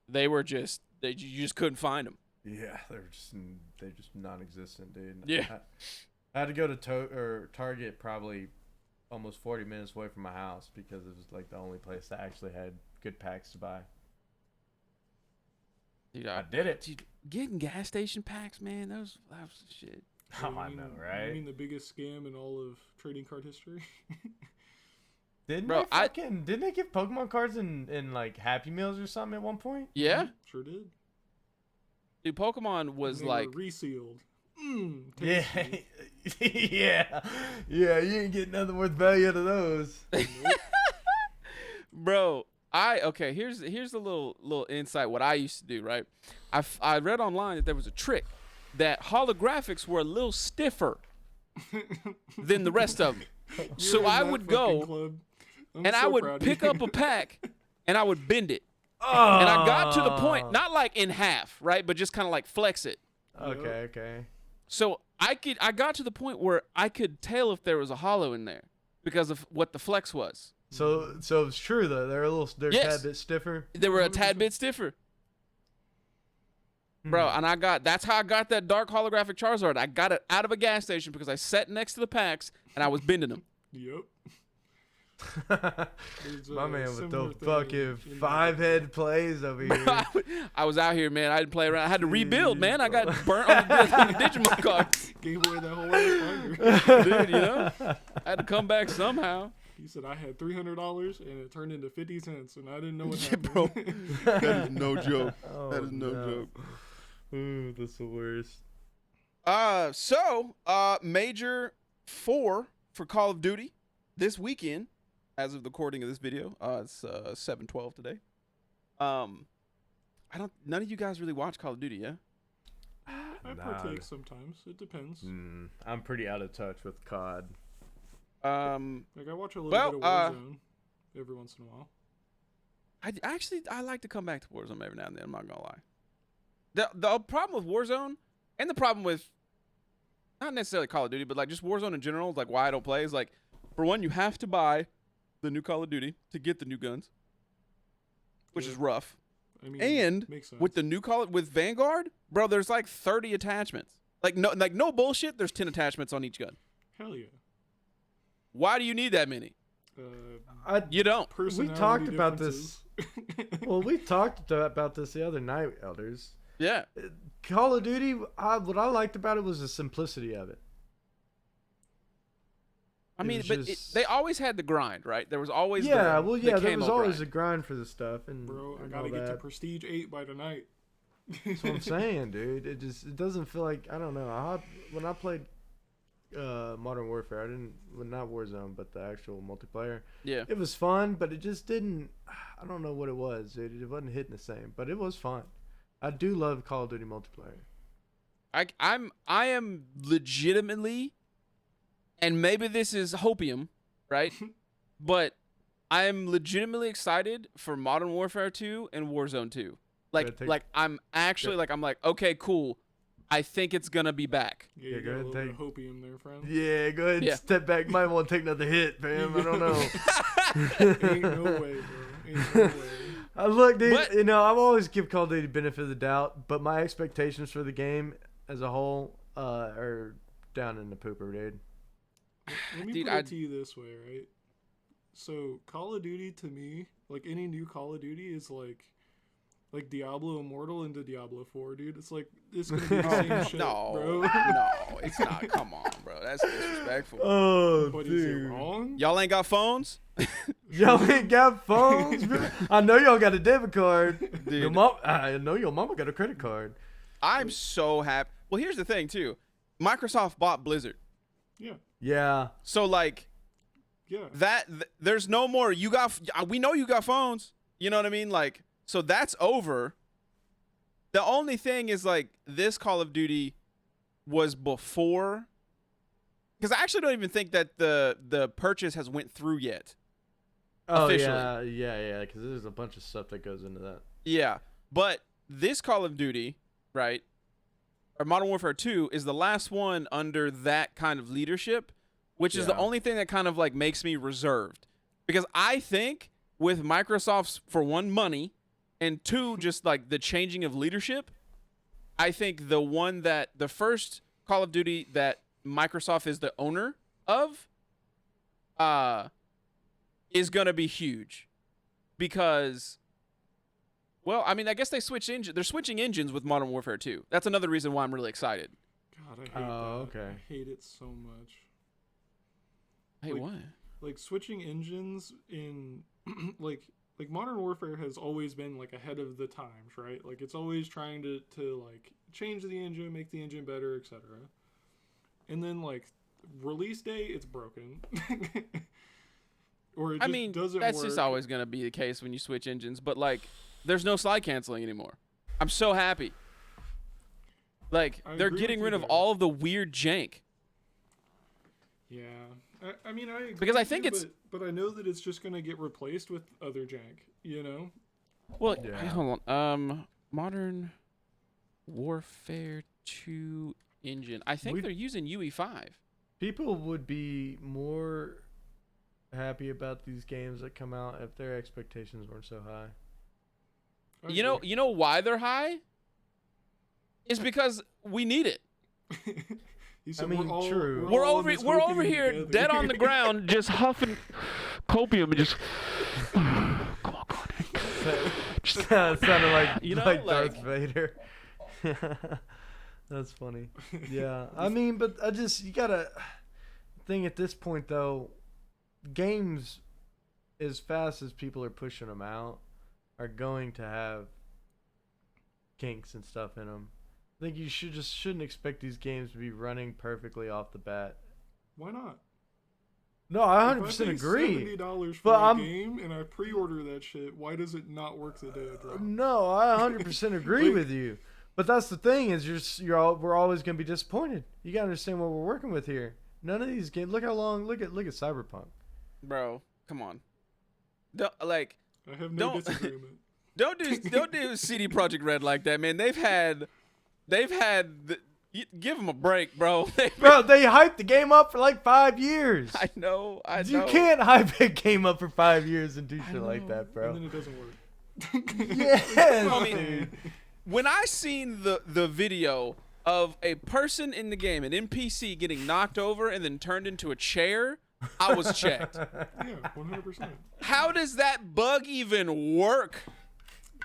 you just couldn't find them. Yeah, they're just non-existent, dude. Yeah. I had to go to Target probably almost 40 minutes away from my house because it was like the only place that actually had good packs to buy. Dude, I did it. Dude, getting gas station packs, man, that was shit. Oh, I know, right? You mean the biggest scam in all of trading card history? Didn't they give Pokemon cards in like Happy Meals or something at one point? Yeah, Sure did. dude, Pokemon was And they like were resealed. Yeah, Tasty. yeah. You ain't getting nothing worth value out of those. Bro, here's a little insight what I used to do, right? I read online that there was a trick that holographics were a little stiffer than the rest of them. So I would go and I would pick up a pack and I would bend it. Oh. And I got to the point, not like in half, right? But just kind of like flex it. Okay. So I got to the point where I could tell if there was a hollow in there because of what the flex was. So it's true though. They're a tad bit stiffer. They were a tad bit stiffer. Bro, and that's how I got that dark holographic Charizard. I got it out of a gas station because I sat next to the packs and I was bending them. Yep. My man with those fucking 5-head plays over here. I was out here, man. I didn't play around. I had to rebuild, man. I got burnt on the Digimon cards. Gave away that whole ass Dude, you know? I had to come back somehow. He said I had $300 and it turned into 50 cents and I didn't know what Yeah, happened. bro. That is no joke. Oh, That is no joke. Ooh, that's the worst. Major 4 for Call of Duty this weekend, as of the recording of this video. It's 7/12 today. None of you guys really watch Call of Duty, yeah? I partake sometimes. It depends. I'm pretty out of touch with COD. Like I watch a little bit of Warzone every once in a while. I like to come back to Warzone every now and then. I'm not gonna lie. The problem with Warzone, and the problem with not necessarily Call of Duty, but like just Warzone in general, like why I don't play is like, for one, you have to buy the new Call of Duty to get the new guns, which is rough. I mean, And makes sense. with the new with Vanguard, bro, there's like 30 attachments. Like no bullshit. There's 10 attachments on each gun. Hell yeah. Why do you need that many? You don't. We talked about this. Well, we talked about this the other night, Elders. Yeah. Call of Duty, what I liked about it was the simplicity of it. I mean, but they always had the grind, right? There was always there was always grind. a grind for the stuff. And bro, I gotta get to Prestige 8 by tonight. That's what I'm saying, dude. It doesn't feel like, I don't know. When I played Modern Warfare, not Warzone, but the actual multiplayer. Yeah. It was fun, but it just didn't. I don't know what it was, dude. It wasn't hitting the same, but it was fun. I do love Call of Duty multiplayer. I am legitimately, and maybe this is hopium, right? But I am legitimately excited for Modern Warfare 2 and Warzone 2. I'm actually I'm like, okay, cool. I think it's gonna be back. Yeah, you got a little bit of hopium there, friend. Yeah, go ahead and step back. Might want to take another hit, fam. I don't know. Ain't no way, bro. Ain't no way. Look, dude, I've always give Call of Duty benefit of the doubt, but my expectations for the game as a whole are down in the pooper, dude. Let me put it to you this way, right? So Call of Duty to me, like any new Call of Duty, is like like Diablo Immortal into Diablo 4, dude. It's like it's gonna be the same shit, No, bro. no, it's not. Come on, bro. That's disrespectful. Oh, But is it wrong? Y'all ain't got phones? Y'all ain't got phones, bro? I know y'all got a debit card. Dude. Your mom, I know your mama got a credit card. I'm so happy. Well, here's the thing, too. Microsoft bought Blizzard. Yeah, Yeah. So, like, yeah. there's no more, we know you got phones. You know what I mean? Like, so that's over. The only thing is, like, this Call of Duty was before. Because I actually don't even think that the purchase has went through yet. Oh, Officially. yeah, because there's a bunch of stuff that goes into that. Yeah. But this Call of Duty, right, or Modern Warfare 2 is the last one under that kind of leadership, which is the Yeah. only thing that kind of like makes me reserved. Because I think with Microsoft's, for one, money, and two, just like the changing of leadership, I think the first Call of Duty that Microsoft is the owner of is going to be huge. Because, well, I mean, I guess they're switching engines with Modern Warfare 2. That's another reason why I'm really excited. God, I hate Oh, that. okay. I hate it so much. Hey, Like- what? Like switching engines in like Modern Warfare has always been like ahead of the times, right? Like it's always trying to like change the engine, make the engine better, etc. And then like release day, it's broken. Or it just I mean, doesn't that's work. just always going to be the case when you switch engines. But, like, there's no slide canceling anymore. I'm so happy. Like, I they're agree getting with rid you of there. all of the weird jank. Yeah. I mean, I agree Because I with think you, it's- but I know that it's just going to get replaced with other jank, you know? Well, Yeah. hey, hold on. Modern Warfare 2 engine. I think they're using UE5. People would be more happy about these games that come out if their expectations weren't so high. I You know why they're high? It's because we need it. He said, I mean, we're all, true. We're, all over in this we're hope over and here together. dead on the ground just huffing copium and just come on. Sounded like You know, like like- Darth Vader. That's funny. Yeah, I mean, but you gotta think at this point though, games, as fast as people are pushing them out, are going to have kinks and stuff in them. I think you shouldn't expect these games to be running perfectly off the bat. Why not? No, I If 100% pay agree. $70 for But a I'm- game and I pre-order that shit, why does it not work the day it drops? No, I 100% agree Like- with you. But that's the thing is we're always going to be disappointed. You got to understand what we're working with here. None of these games. Look at Cyberpunk. Bro, come on. Don't, like, I have no Don't- disagreement. don't do CD Projekt Red like that, man. They've had give them a break, bro. Bro, they hyped the game up for like 5 years. I know. You can't hype a game up for 5 years and do shit like that, And bro. then it doesn't work. Yes, I mean- dude. When I seen the video of a person in the game, an NPC getting knocked over and then turned into a chair, I was checked. Yeah, 100%. How does that bug even work?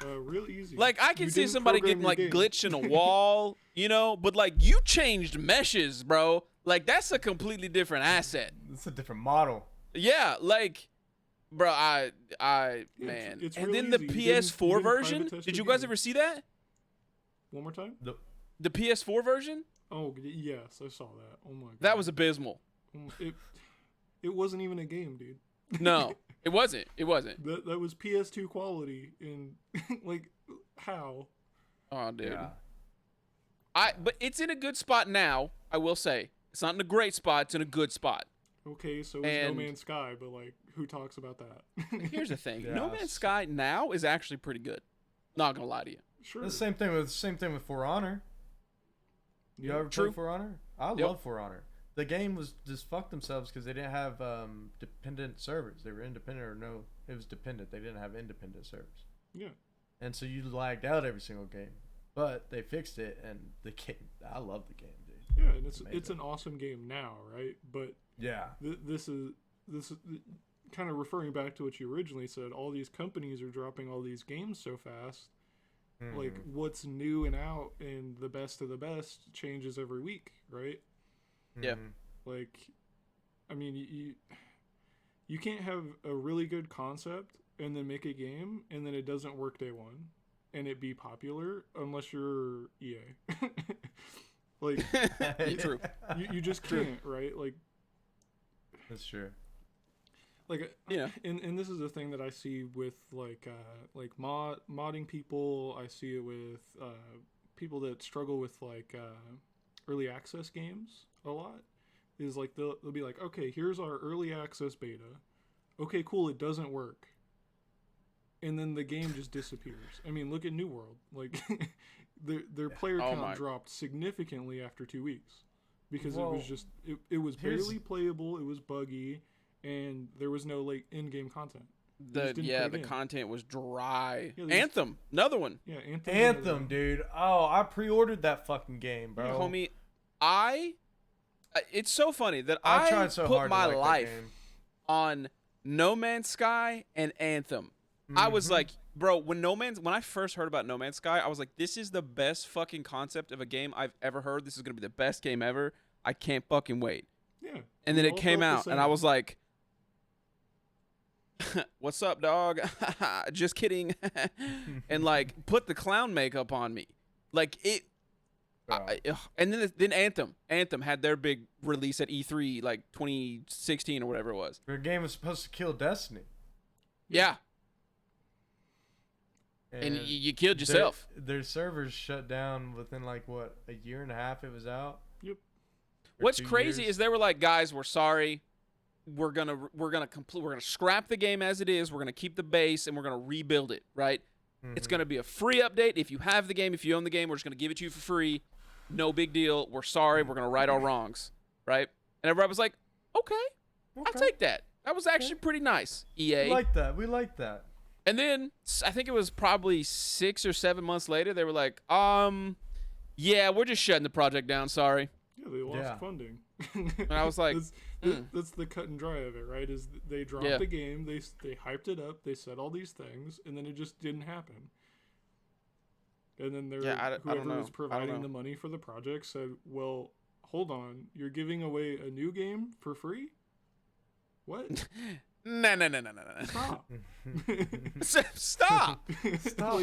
Real easy. Like, I can You see didn't somebody program getting like your game. glitched in a wall, you know, but like you changed meshes, bro. Like that's a completely different asset. It's a different model. Yeah, like, bro, man. it's And real then the easy. You didn't PS4 version. private test Did your you guys game. ever see that? One more time? The PS4 version? Oh, yes, I saw that. Oh my god. That was abysmal. It wasn't even a game, dude. No, it wasn't. It wasn't. That was PS2 quality in like how? Oh, dude. Yeah. But it's in a good spot now. I will say it's not in a great spot. It's in a good spot. Okay, so is And- No Man's Sky, but like who talks about that? Here's the thing: Yeah, No Man's Sky now is actually pretty good. Not gonna lie to you. Sure. The same thing with For Honor. You ever True. play For Honor? I Yep. love For Honor. The game was just fucked themselves because they didn't have dependent servers. They were independent or no, it was dependent. They didn't have independent servers, Yeah. and so you lagged out every single game. But they fixed it, and the game. I love the game, dude. Yeah, and it's Amazing. an awesome game now, right? But Yeah. this is kind of referring back to what you originally said. All these companies are dropping all these games so fast Like what's new and out and the best of the best changes every week, right? Yeah. Like, I mean, you can't have a really good concept and then make a game and then it doesn't work day one and it be popular unless you're EA. Like, True. You just can't, right? Like, That's true. like and this is a thing that I see with like modding people. I see it with people that struggle with like early access games a lot. Is like they'll be like, okay, here's our early access beta. Okay, cool, it doesn't work, and then the game just disappears. I mean, look at New World. Like their player count dropped significantly after 2 weeks because it was just it was barely playable. It was buggy. And there was no like in-game content. The content was dry. Yeah, Anthem, another one. Yeah, Anthem, dude. Oh, I pre-ordered that fucking game, bro. Yeah, homie, it's so funny that I tried so put hard my to like life that game. on No Man's Sky and Anthem. I was like, bro, when I first heard about No Man's Sky, I was like, this is the best fucking concept of a game I've ever heard. This is gonna be the best game ever. I can't fucking wait. Yeah. And then it came out, and I was like, what's up, dog? Just kidding. And like put the clown makeup on me. Like it and then Anthem had their big release at E3 like 2016 or whatever it was. Their game was supposed to kill Destiny. Yeah. And you killed yourself. Their servers shut down within like what, a year and a half it was out? Yep. What's crazy is they were like, guys, we're sorry. We're gonna scrap the game as it is. We're gonna keep the base and we're gonna rebuild it. Right? It's gonna be a free update. If you have the game, if you own the game, we're just gonna give it to you for free. No big deal. We're sorry. We're gonna right our wrongs. Right? And everybody was like, okay. I'll take that. That was actually pretty nice. EA. We like that. And then I think it was probably 6 or 7 months later, they were like, yeah, we're just shutting the project down. Sorry. Yeah, they lost funding. And I was like, that's the cut and dry of it, right? Is they dropped the game, they hyped it up, they said all these things, and then it just didn't happen. And then whoever was providing the money for the project said, "Well, hold on, you're giving away a new game for free? What? No. Stop! Stop! Stop!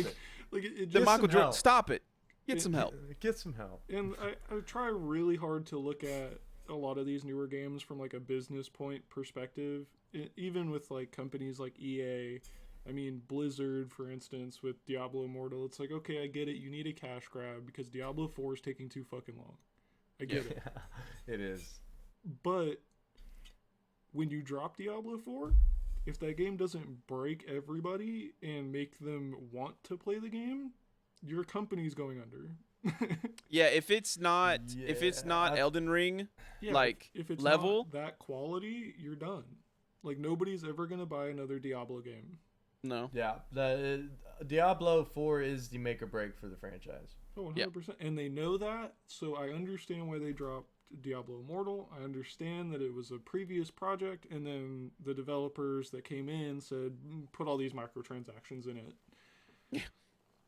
Like it The just, Michael Jordan. Stop it. Get some help. Get some help. And I try really hard to look at a lot of these newer games from like a business point perspective, even with like companies like EA. I mean, Blizzard, for instance, with Diablo Immortal, it's like, okay, I get it. You need a cash grab because Diablo 4 is taking too fucking long. I get it. It is. But when you drop Diablo 4, if that game doesn't break everybody and make them want to play the game, your company's going under. Yeah, if it's not Elden Ring, if it's level not that quality, you're done. Like nobody's ever gonna buy another Diablo game. No. Yeah, the Diablo 4 is the make or break for the franchise. Oh, 100%. And they know that, so I understand why they dropped Diablo Immortal. I understand that it was a previous project, and then the developers that came in said, put all these microtransactions in it. Yeah.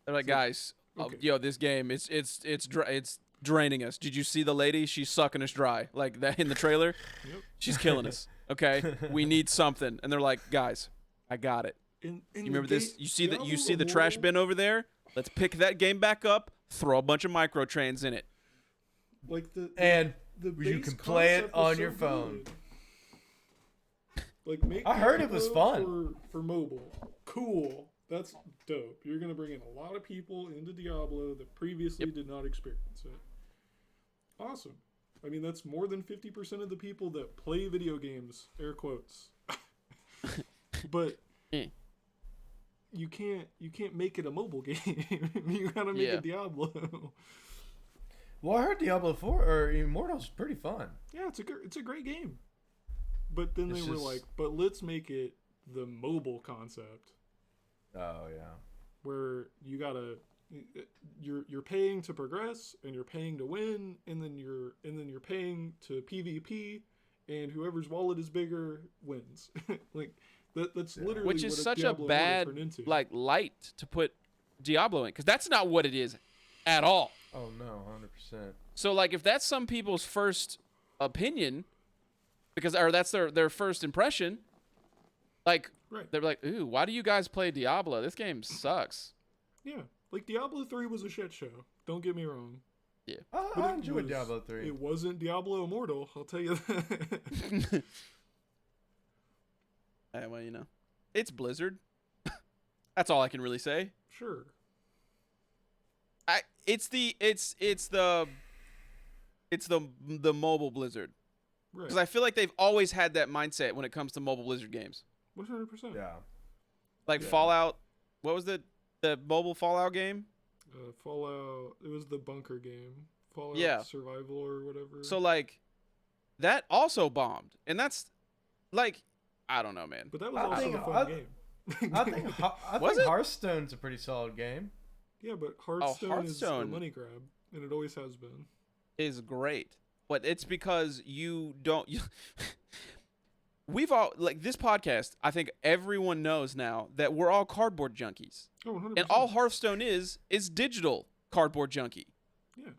They're like, guys, yo, this game, it's draining us. Did you see the lady? She's sucking us dry. Like that in the trailer. Yep. She's killing us. Okay, we need something. And they're like, guys, I got it. You remember this? You see the trash bin over there? Let's pick that game back up. Throw a bunch of microtrans in it. Like you base can play it concept was on so your phone. Good. Like I heard it was fun for mobile. Cool. That's dope. You're gonna bring in a lot of people into Diablo that previously did not experience it. Awesome. I mean, that's more than 50% of the people that play video games. Air quotes. But you can't make it a mobile game. You gotta make it Diablo. Well, I heard Diablo 4 or Immortal's pretty fun. Yeah, it's a great game. But then they were like, but let's make it the mobile concept. Oh yeah. Where you're paying to progress and you're paying to win and then you're paying to PvP and whoever's wallet is bigger wins. Like that's literally which is what such Diablo a bad turned into. like light to put Diablo in, because that's not what it is at all. Oh no, 100%. So like, if that's some people's first opinion, or that's their first impression, like Right. they're like, ooh, why do you guys play Diablo? This game sucks. Yeah. Like Diablo 3 was a shit show. Don't get me wrong. Yeah. I But it enjoyed was- Diablo 3. It wasn't Diablo Immortal, I'll tell you that. Well, you know, it's Blizzard. That's all I can really say. Sure. It's the mobile Blizzard, Right. because I feel like they've always had that mindset when it comes to mobile Blizzard games. 100%. Yeah. Like Yeah. Fallout. What was the mobile Fallout game? Fallout, it was the bunker game. Fallout Yeah. Survival or whatever. So like, that also bombed, and that's like, I don't know, man. But that was I also think- a fun I- game. I think Was it? Hearthstone's a pretty solid game. Yeah, but Hearthstone, is a Hearthstone. money grab, and it always has been. Is great, but it's because you don't. We've all, like, this podcast, I think everyone knows now that we're all cardboard junkies. Oh, 100%. And all Hearthstone is digital cardboard junkie. Yeah.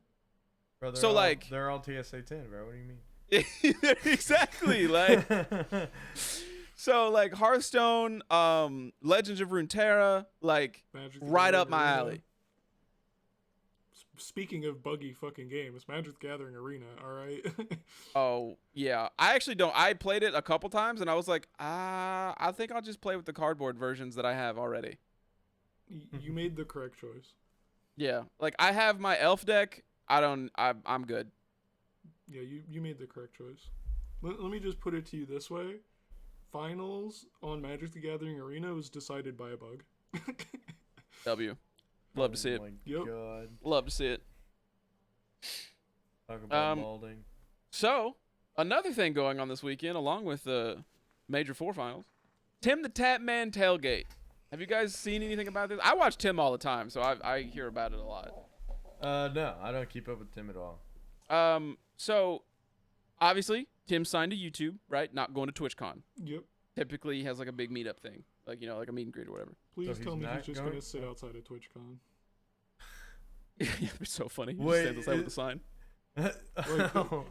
Bro, So, like- they're all TSA 10, bro. What do you mean? Exactly. Like, so like Hearthstone, Legends of Runeterra, like Magic the right up Gathering my Arena. alley. Speaking of buggy fucking games, Magic the Gathering Arena, alright? Oh yeah, I actually don't. I played it a couple times and I was like, I think I'll just play with the cardboard versions that I have already. You made the correct choice. Yeah, like I have my elf deck. I'm good. Yeah, you made the correct choice. Let me just put it to you this way. Finals on Magic the Gathering Arena was decided by a bug. W. Love to see it. Oh my Yep. god. Love to see it. Talk about Um, molding. So, another thing going on this weekend, along with the Major Four finals, Tim the Tapman tailgate. Have you guys seen anything about this? I watch Tim all the time, so I hear about it a lot. No, I don't keep up with Tim at all. So, obviously, Tim signed to YouTube, right? Not going to TwitchCon. Yep. Typically, he has like a big meetup thing, like, you know, like a meet and greet or whatever. Please So tell he's me not he's just going? gonna sit outside of TwitchCon. Yeah, it's so funny. He just Wait, stands outside with the sign.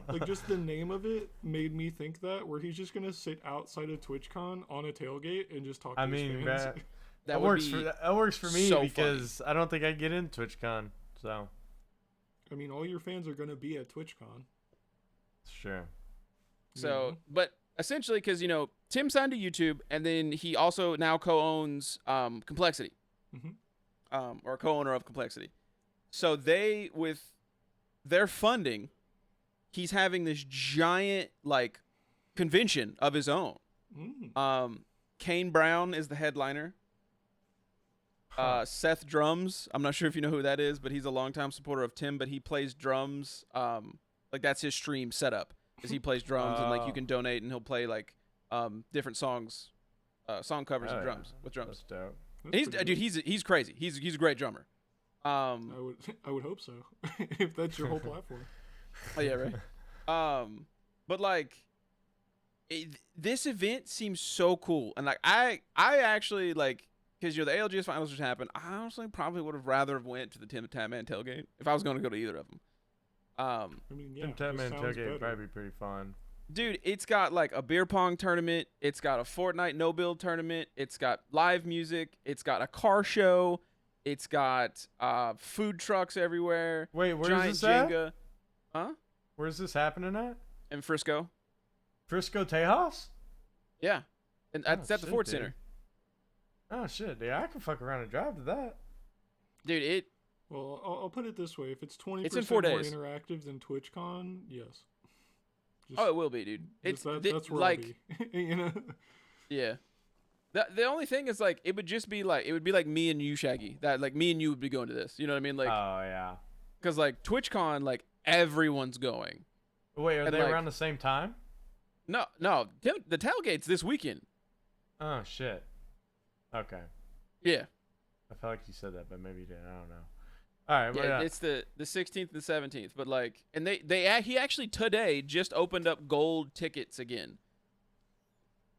Like just the name of it made me think that, where he's just gonna sit outside of TwitchCon on a tailgate and just talk to I his mean, fans. that would works be that works for me so funny. because I don't think I get in TwitchCon. So I mean, all your fans are gonna be at TwitchCon. sure. So, Yeah. but essentially, because, you know, Tim signed to YouTube, and then he also now co-owns Complexity, Mhm. Or co-owner of Complexity. So they, with their funding, he's having this giant like convention of his own. Kane Brown is the headliner. Seth Drums, I'm not sure if you know who that is, but he's a longtime supporter of Tim, but he plays drums. Like that's his stream setup, is he plays drums and like you can donate and he'll play like different songs, song covers Oh, of yeah. drums with drums. That's dope. And he's pretty dude, good. he's crazy. He's a great drummer. I would hope so. If that's your whole platform. Oh yeah, right. But like, this event seems so cool, and like I actually like, because the ALGS finals just happened. I honestly probably would have rather have went to the Tim the Tatman tailgate if I was going to go to either of them. I mean, yeah, Tim Tatman this sounds tailgate better. would probably be pretty fun. Dude, it's got like a beer pong tournament. It's got a Fortnite no build tournament. It's got live music. It's got a car show. It's got food trucks everywhere. Wait, where's giant this at? Jenga. Huh? Where's this happening at? In Frisco. Frisco Tejas? Yeah. And Oh, it's at the shit, Ford dude. Center. Oh shit, yeah, I can fuck around and drive to that. Dude, Well, I'll put it this way: if it's 20% It's in 4 more days. interactive than TwitchCon, yes. Just, oh, it will be, dude. It's that's where like, I'll be. You know. yeah. The only thing is like it would be like me and you, Shaggy. That like me and you would be going to this. You know what I mean? Like, Oh yeah. because like TwitchCon, like everyone's going. Wait, are And, they like- around the same time? No, the tailgate's this weekend. Oh shit. Okay. Yeah. I felt like you said that, but maybe you didn't. I don't know. All right, well, Yeah, yeah. it's the 16th and the 17th, but like, and he actually today just opened up gold tickets again,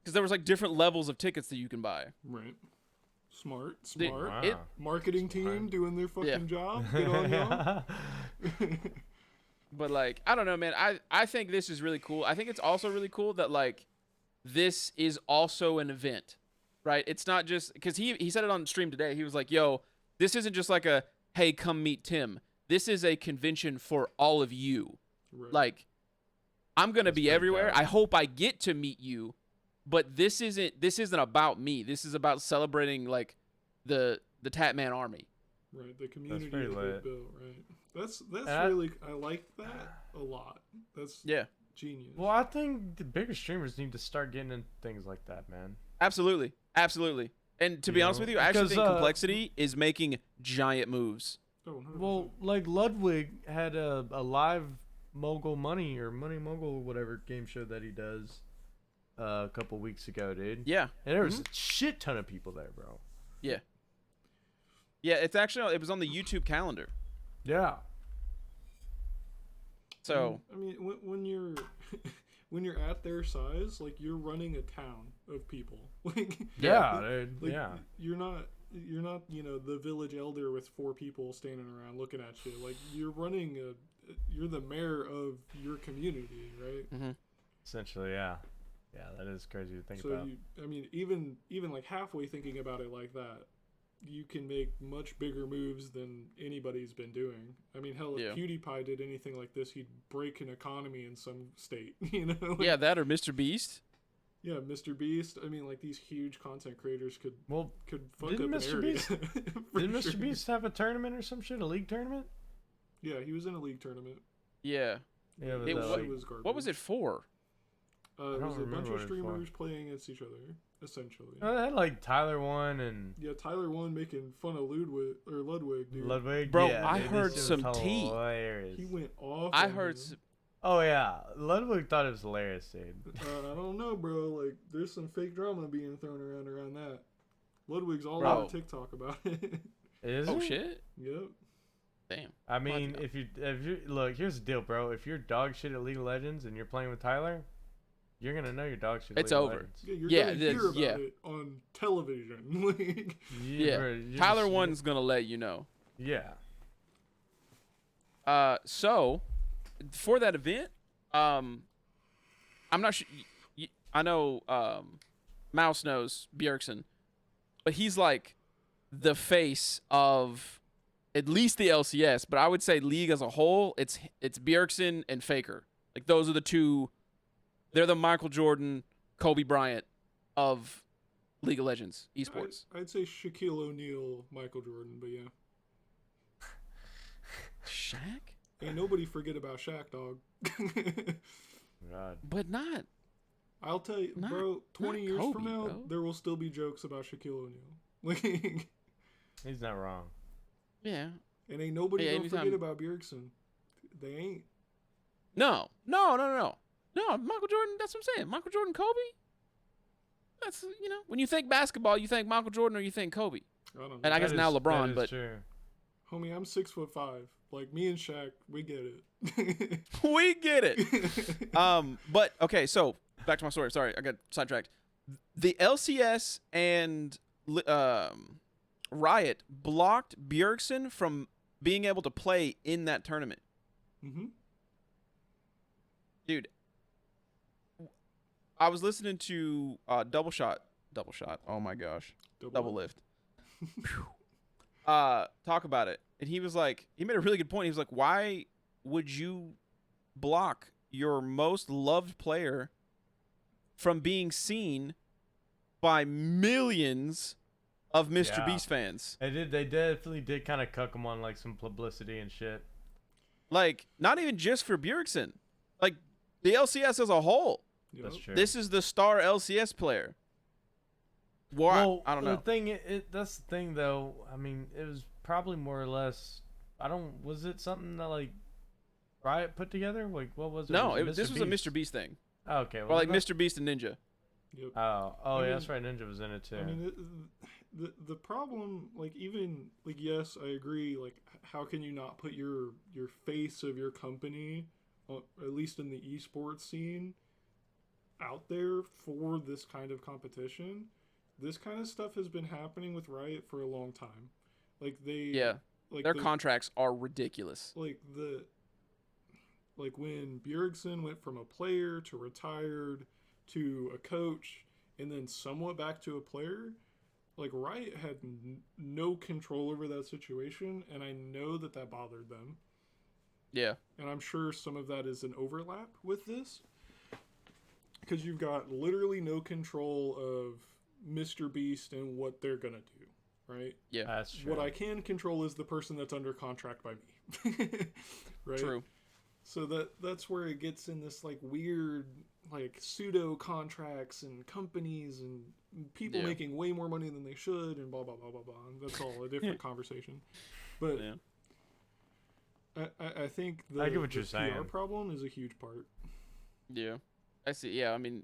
because there was like different levels of tickets that you can buy. Right. Smart. Wow. Marketing team Smart. doing their fucking Yeah. job. Good on y'all. But like, I don't know, man. I think this is really cool. I think it's also really cool that like this is also an event, right? It's not just because he said it on stream today. He was like, "Yo, this isn't just like a hey, come meet Tim. This is a convention for all of you. Right. Like, I'm gonna That's be pretty everywhere. dope. I hope I get to meet you, but this isn't about me. This is about celebrating like the Tatman army. Right, the community pretty that lit. they built, right? That's I- really I like that a lot. That's Yeah, genius. Well, I think the bigger streamers need to start getting into things like that, man. absolutely. And to You be honest know, with you, I actually because, think Complexity is making giant moves. Oh, 100%. Well, like Ludwig had a live mogul money or money mogul whatever game show that he does a couple weeks ago, dude. Yeah, And there was a shit ton of people there, bro. yeah. It was on the YouTube calendar. Yeah. So I mean, when you're when you're at their size, like you're running a town of people. Like Yeah, dude. like, Yeah. You're not the village elder with 4 people standing around looking at you. Like you're the mayor of your community, right? Essentially, yeah. Yeah, that is crazy to think So about. even like halfway thinking about it like that, you can make much bigger moves than anybody's been doing. I mean, hell, if Yeah. PewDiePie did anything like this, he'd break an economy in some state. You know? Like, yeah, that or Mr. Beast. yeah, Mr. Beast. I mean, like these huge content creators could Well, fuck didn't up Mr. an area. Beast- For did Mr. sure. Beast have a tournament or some shit? A league tournament? Yeah, he was in a league tournament. Yeah. Yeah, but It that, wa- like, was garbage. What was it for? It don't was a bunch remember of what it was for. streamers playing against each other, essentially. they had like Tyler one and Yeah, Tyler won making fun of Ludwig, dude. Ludwig. Bro, yeah, I dude, heard this shit was some tea. hilarious. He went off. I on heard. him. Oh yeah, Ludwig thought it was hilarious, dude. I don't know, bro. Like, there's some fake drama being thrown around that. Ludwig's all Bro. over TikTok about it. Is Oh it? shit! Yep. Damn. I mean, know. if you look, here's the deal, bro. If you're dog shit at League of Legends and you're playing with Tyler, you're gonna know you're dog shit. At It's League over. Of Legends. Yeah, you're Yeah, gonna it is, hear about yeah. it on television. Like, Yeah. bro, you're Tyler just- one's gonna let you know. Yeah. So for that event, I'm not sure. I know Mouse knows Bjergsen, but he's like the face of at least the LCS. But I would say league as a whole, it's Bjergsen and Faker. Like those are the two. They're the Michael Jordan, Kobe Bryant of League of Legends esports. I'd say Shaquille O'Neal, Michael Jordan, but yeah. Shaq, Ain't nobody forget about Shaq, dog. God. but not. I'll tell you, Not- bro. 20 not years Kobe, from now, bro. there will still be jokes about Shaquille O'Neal. Like, He's not wrong. Yeah. and ain't nobody Yeah, gonna forget anytime- about Bjergsen. They ain't. No, Michael Jordan. That's what I'm saying. Michael Jordan, Kobe. That's when you think basketball, you think Michael Jordan or you think Kobe. I don't know. And I guess That now is- LeBron, that is but true. Homie, I'm 6'5". Like me and Shaq, we get it. we get it. But okay, so back to my story. Sorry, I got sidetracked. The LCS and Riot blocked Bjergsen from being able to play in that tournament. Mm-hmm. Dude, I was listening to Double Shot. Oh my gosh. Double lift. Talk about it. And he was like, he made a really good point. He was like, why would you block your most loved player from being seen by millions of Mr. Yeah. Beast fans? They definitely did kind of cuck him on like some publicity and shit. Like, not even just for Bjergsen. Like, the LCS as a whole. Yep. That's true. This is the star LCS player. Why? Well, I don't know. The thing, that's the thing though. I mean, it was probably more or less. Was it something that like Riot put together? Like, what was it? No, Was this was a Beast? Mr. Beast thing. Oh, okay. Or well, like that- Mr. Beast and Ninja. Yep. Oh, I yeah, mean- that's right. Ninja was in it too. I mean, the problem, like, even like, yes, I agree. Like, how can you not put your face of your company, at least in the esports scene, out there for this kind of competition? this kind of stuff has been happening with Riot for a long time. Like Yeah. like Their contracts are ridiculous. like when Bjergsen went from a player to retired to a coach and then somewhat back to a player, like Riot had no control over that situation, and I know that bothered them. Yeah. And I'm sure some of that is an overlap with this, because you've got literally no control of Mr. Beast and what they're gonna do, right? Yeah. That's true. What I can control is the person that's under contract by me. Right? True. So that's where it gets in this like weird like pseudo contracts and companies and people Yeah. making way more money than they should and blah blah blah blah blah. And that's all a different conversation. But Yeah. I think I get what the you're saying. PR problem is a huge part. Yeah. I see. Yeah. I mean,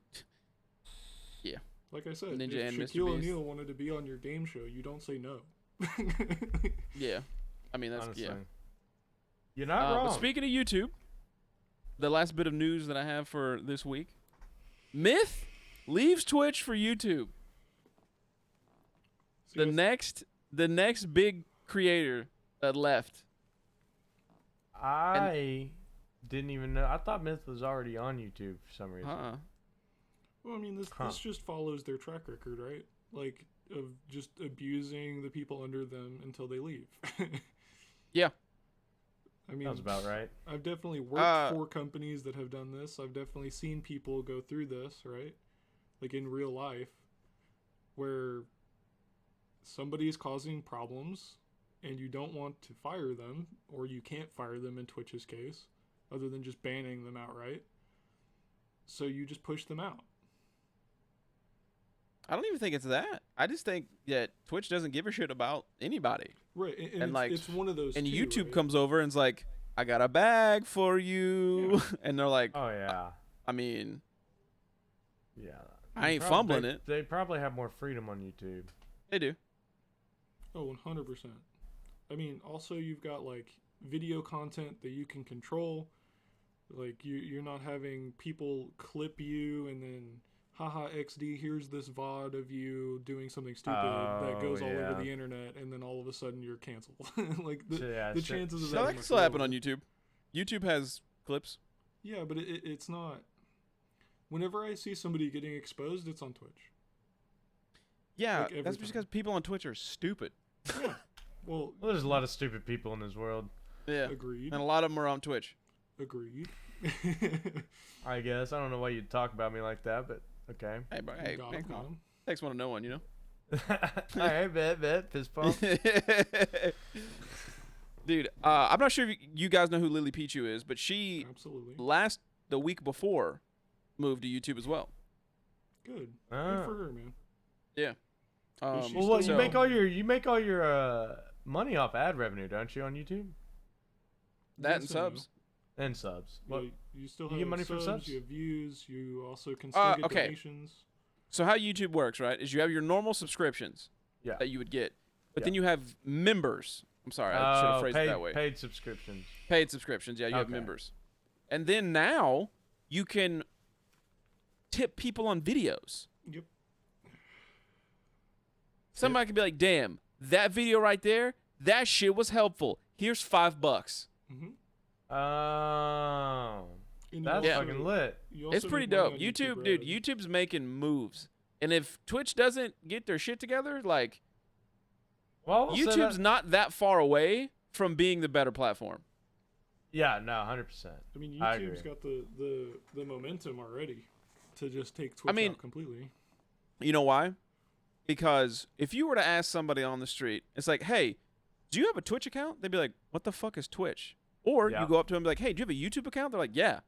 Like I said, Ninja if and Mr. Shaquille Beast. O'Neal wanted to be on your game show, you don't say no. yeah. I mean, that's Honestly. yeah. You're not wrong. But speaking of YouTube, the last bit of news that I have for this week, Myth leaves Twitch for YouTube. See, The next big creator that left. I didn't even know. I thought Myth was already on YouTube for some reason. well, I mean, this just follows their track record, right? Like of just abusing the people under them until they leave. Yeah. I mean, Sounds about right. I've definitely worked for companies that have done this. I've definitely seen people go through this, right? Like in real life, where somebody is causing problems and you don't want to fire them, or you can't fire them in Twitch's case, other than just banning them outright. So you just push them out. I don't even think it's that. I just think that Twitch doesn't give a shit about anybody. Right, and And, it's, like, it's one of those. And too, YouTube right? comes over and's like, I got a bag for you. And they're like, Oh yeah, I mean, yeah. I ain't Prob- fumbling they- it. They probably have more freedom on YouTube. They do. Oh, 100%. I mean, also you've got like video content that you can control. Like you're not having people clip you and then, haha, XD, here's this VOD of you doing something stupid that goes all yeah. over the internet, and then all of a sudden you're canceled. Like Yeah, the shit. chances of So that. that are can much still happen lower. on YouTube. YouTube has clips. Yeah, but it's not. Whenever I see somebody getting exposed, it's on Twitch. Yeah, Like, every that's just time. because people on Twitch are stupid. Well, Well, there's a lot of stupid people in this world. Yeah. agreed. And a lot of them are on Twitch. Agreed. I guess I don't know why you'd talk about me like that, but okay. Hey, bro, hey, Got man, him, come got on. him. Takes one to know one, you know? All right, bet, fist bump. Dude, I'm not sure if you guys know who Lily Pichu is, but she Absolutely. the week before moved to YouTube as well. Good. Ah. Good for her, man. Yeah. She's Well, what, still- you make all your money off ad revenue, don't you, on YouTube that and Yes and no. subs. and subs? Yeah, What? you still you have get money from subs? You have views. You also can still get Okay. donations. So how YouTube works, right, is you have your normal subscriptions Yeah. that you would get, but Yeah. then you have members. I'm sorry, I should have phrased paid, it that way. Paid subscriptions. Paid subscriptions, yeah, you have Okay. members. And then now you can tip people on videos. Yep. Somebody could be like, damn, that video right there, that shit was helpful. Here's $5. Mm-hmm. Oh, that's Yeah. fucking lit. It's pretty dope. YouTube, dude, YouTube's making moves. And if Twitch doesn't get their shit together, like, Well, YouTube's not that far away from being the better platform. Yeah, no, 100%. I mean, I YouTube's agree. got the momentum already to just take Twitch mean- out completely. You know why? Because if you were to ask somebody on the street, it's like, hey, do you have a Twitch account? They'd be like, what the fuck is Twitch? Or Yeah. you go up to them and be like, hey, do you have a YouTube account? They're like, yeah.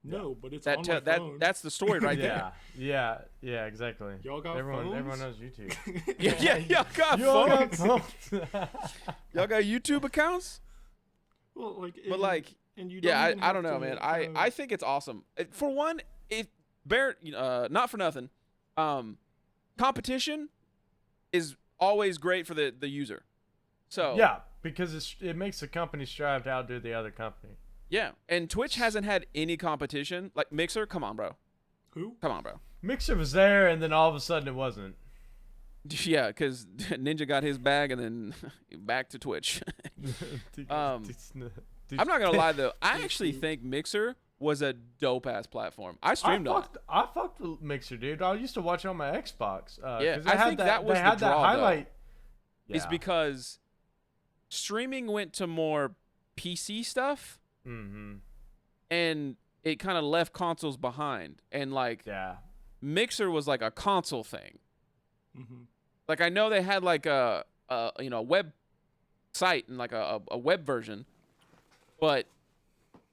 No, but it's That on my that phone. that's the story right there. Yeah, exactly. Y'all got everyone phones? knows YouTube. Yeah, y'all got You all got phones. phones. Y'all got YouTube accounts? Well, like, But like, and you yeah, even I don't have know, to man. have- I think it's awesome. For one, not for nothing, competition is always great for the user. So Yeah, because it makes the company strive to outdo the other company. yeah, and Twitch hasn't had any competition. Like Mixer, come on, bro. who? Come on, bro. Mixer was there, and then all of a sudden it wasn't. Yeah, because Ninja got his bag and then back to Twitch. I'm not gonna lie though, I actually think Mixer was a dope ass platform. I streamed on it. I fucked with Mixer, dude. I used to watch it on my Xbox. Yeah, 'cause they I had think that was they the had that draw, though. highlight. Is because streaming went to more PC stuff, Mm-hmm. and it kind of left consoles behind. And like Yeah. Mixer was like a console thing. Mm-hmm. Like I know they had like a web site and like a web version, but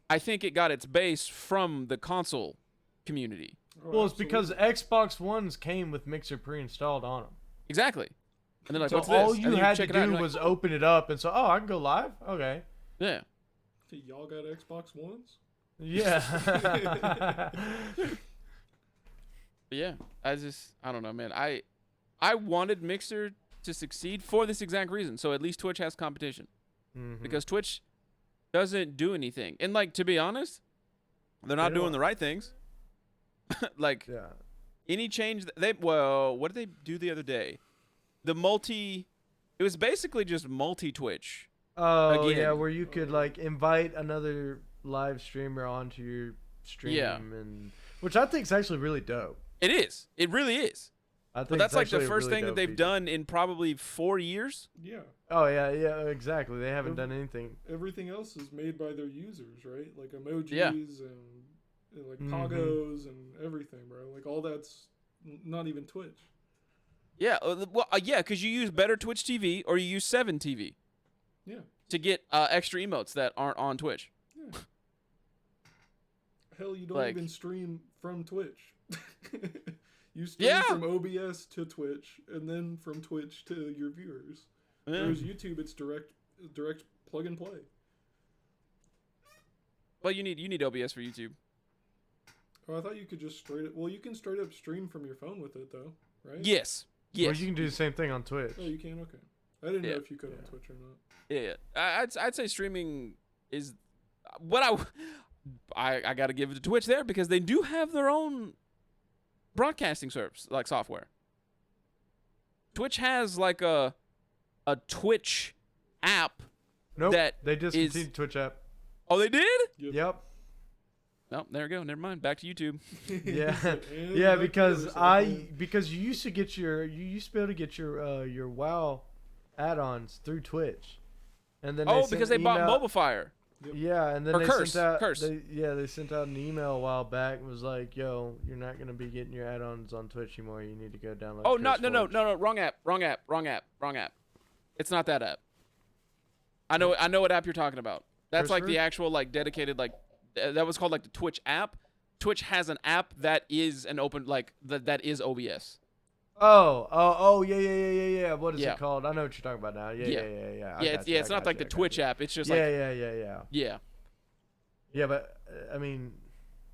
I think it got its base from the console community. Oh, Well, it's because Xbox Ones came with Mixer pre-installed on them. Exactly. And they're like, So what's this? all And you then had to check it out, and do you're was like, open it up and so, oh, I can go live? Okay. yeah. Hey, y'all got Xbox Ones? Yeah. But yeah, I don't know, man. I wanted Mixer to succeed for this exact reason. So at least Twitch has competition. Mhm. Because Twitch doesn't do anything. And like, to be honest, they're not They doing don't. the right things. Like Yeah. any change what did they do the other day? It was basically just multi-Twitch. Oh, yeah, Again. where you could like invite another live streamer onto your stream Yeah. and which I think is actually really dope. It is. It really is. I think But that's it's like the actually a first really thing that dope they've feature. done in probably 4 years. Yeah. Oh yeah, yeah, exactly. They haven't done anything. Everything else is made by their users, right? Like emojis Yeah. and like Mhm. poggos and everything, bro. Like all that's not even Twitch. Yeah, yeah, because you use better Twitch TV or you use 7 TV Yeah. to get extra emotes that aren't on Twitch. Yeah. Hell, you don't Like- even stream from Twitch. You stream Yeah. from OBS to Twitch, and then from Twitch to your viewers. Yeah. Whereas YouTube, it's direct plug and play. Well, you need OBS for YouTube. Oh, I thought you could just straight up. Well, you can straight up stream from your phone with it, though, right? Yes. Or Yes. you can do the same thing on Twitch. Oh, you can. Okay. I didn't Yeah. know if you could on Twitch or not. Yeah. I'd say streaming is what I got to give it to Twitch there because they do have their own broadcasting service like software. Twitch has like a Twitch app. Nope. That they discontinued Twitch app. Oh, they did? Yep. No, there we go. Never mind. Back to YouTube. Yeah. And Yeah, back because to the other side. because you used to be able to get your WoW add-ons through Twitch. And then Oh, sent because they bought email- MobileFire. Yeah, and then Or they Curse, sent out Curse. they sent out an email a while back and was like, "Yo, you're not gonna be getting your add-ons on Twitch anymore. You need to go download." Oh, Curse no, Forge." wrong app. It's not that app. I know what app you're talking about. That's Curse like the Forge? actual like dedicated like that was called like the Twitch app. Twitch has an app that is an open like that is OBS. Oh, yeah. What is Yeah. it called? I know what you're talking about now. Yeah. Yeah. I got you, It's I not got like you, the I got Twitch you. app. It's just Yeah, like yeah. yeah, Yeah, but I mean,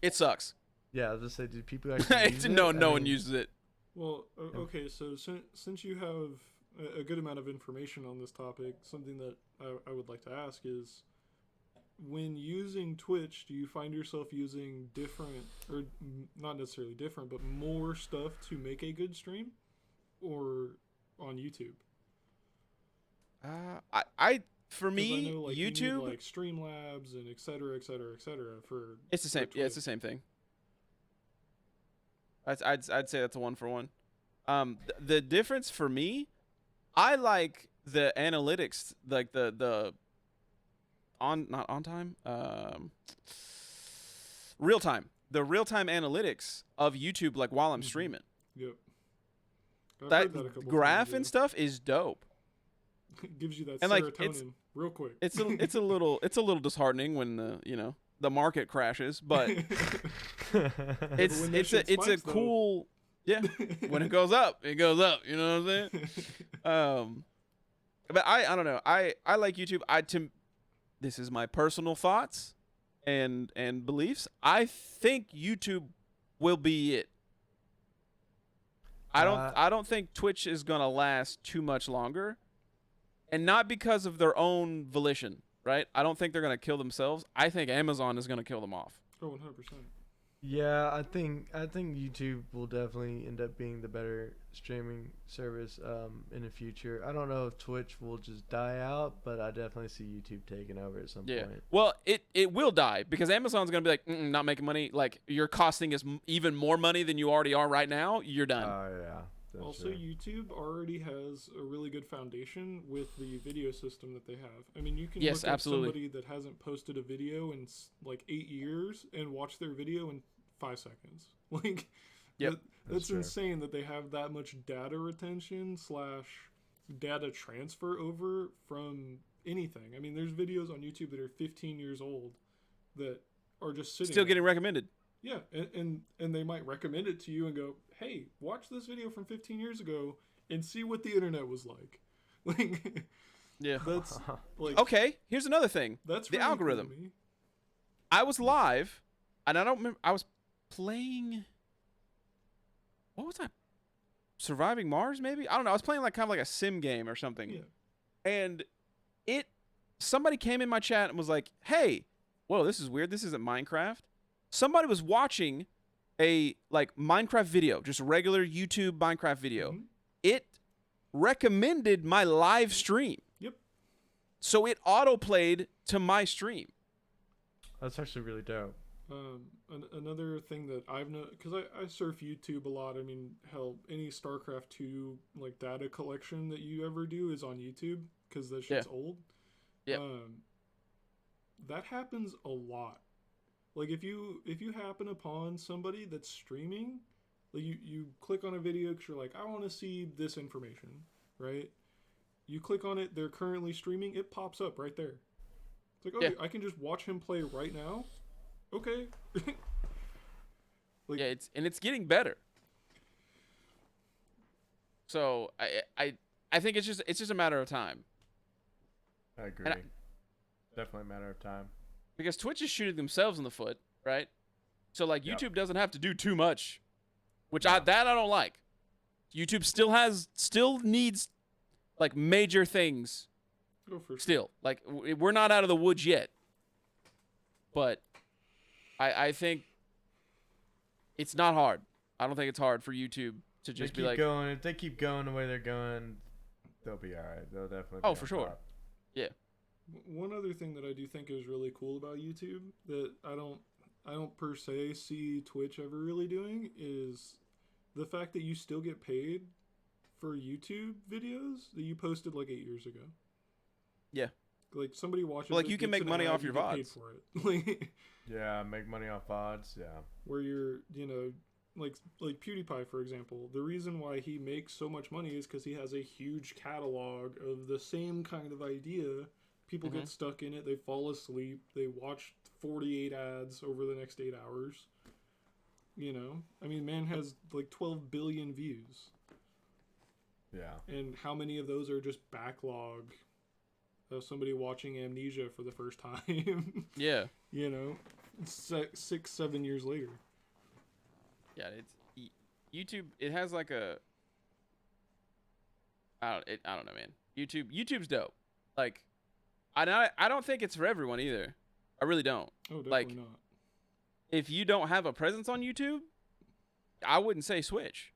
it sucks. yeah. I was just say, do people actually It's use it? no I one mean, uses it. Well, okay, so since you have a good amount of information on this topic, something that I would like to ask is, when using Twitch, do you find yourself using different, or not necessarily different, but more stuff to make a good stream, or on YouTube? I for 'Cause me I know, like, you need, YouTube like Streamlabs and et cetera, for it's the same. for Yeah, it's the Twitch. same thing. I'd say that's a 1-for-1. The difference for me, I like the analytics, like the not on time, real time, the real time analytics of YouTube, like while I'm Mhm. streaming. Yep. I've That heard that a couple graph times, and yeah. stuff is dope. It gives you that And, like, serotonin real quick. It's a little disheartening when the market crashes, but it's when that it's shit a spikes, though. cool yeah. When it goes up, it goes up. You know what I'm saying? But I don't know. I like YouTube. This is my personal thoughts and beliefs. I think YouTube will be it. I don't think Twitch is gonna last too much longer, and not because of their own volition, right? I don't think they're gonna kill themselves. I think Amazon is gonna kill them off. Oh, 100%. Yeah, I think YouTube will definitely end up being the better streaming service in the future. I don't know if Twitch will just die out, but I definitely see YouTube taking over at some Yeah. point. Well, it will die because Amazon's gonna be like, not making money. Like you're costing us even more money than you already are right now. You're done. Oh yeah. That's Also, true. YouTube already has a really good foundation with the video system that they have. I mean, you can Yes, look at absolutely. somebody that hasn't posted a video in like 8 years and watch their video in 5 seconds. Like, Yep. that's true. insane that they have that much data retention / data transfer over from anything. I mean, there's videos on YouTube that are 15 years old that are just sitting Still there. getting recommended. Yeah, and they might recommend it to you and go, "Hey, watch this video from 15 years ago and see what the internet was like." Like, Yeah. that's like Okay. Here's another thing. that's the really cool algorithm. to me. I was live, and I don't remember. I was playing. What was I? Surviving Mars, maybe? I don't know. I was playing like kind of like a sim game or something. Yeah, And somebody came in my chat and was like, "Hey, whoa, this is weird. This isn't Minecraft." Somebody was watching a like Minecraft video, just a regular YouTube Minecraft video. Mhm. It recommended my live stream. Yep. So it autoplayed to my stream. That's actually really dope. Another thing that I've noticed, because I surf YouTube a lot. I mean, hell, any StarCraft 2 like data collection that you ever do is on YouTube because that shit's old. Yeah. That happens a lot. Like if you happen upon somebody that's streaming, like you click on a video because you're like, I want to see this information, right? You click on it, they're currently streaming, it pops up right there. It's like, okay, Yeah. I can just watch him play right now. Okay. Like, Yeah, it's getting better. So I think it's just a matter of time. I agree. And Definitely a matter of time. Because Twitch is shooting themselves in the foot, right? So like Yep. YouTube doesn't have to do too much, which Yeah. I don't like. YouTube still needs like major things oh, for sure. still. Like we're not out of the woods yet. But I think it's not hard. I don't think it's hard for YouTube to just They be keep like, going. If they keep going the way they're going, they'll be all right. They'll definitely. Oh, be for on sure. top. One other thing that I do think is really cool about YouTube that I don't per se see Twitch ever really doing is the fact that you still get paid for YouTube videos that you posted like 8 years ago. Yeah. Like somebody watches Well, like, it, you can gets make an money ad, off you your get paid VODs. for it. Like Yeah, make money off odds. Yeah. where you're, like PewDiePie, for example, the reason why he makes so much money is because he has a huge catalog of the same kind of idea. People get stuck in it, they fall asleep, they watch 48 ads over the next 8 hours. I mean, man has like 12 billion views. Yeah. And how many of those are just backlog of somebody watching Amnesia for the first time? yeah. 6-7 years later. Yeah, YouTube. It has like a. I don't know, man. YouTube's dope. Like, I don't think it's for everyone either. I really don't. Oh, definitely Like, not. If you don't have a presence on YouTube, I wouldn't say switch.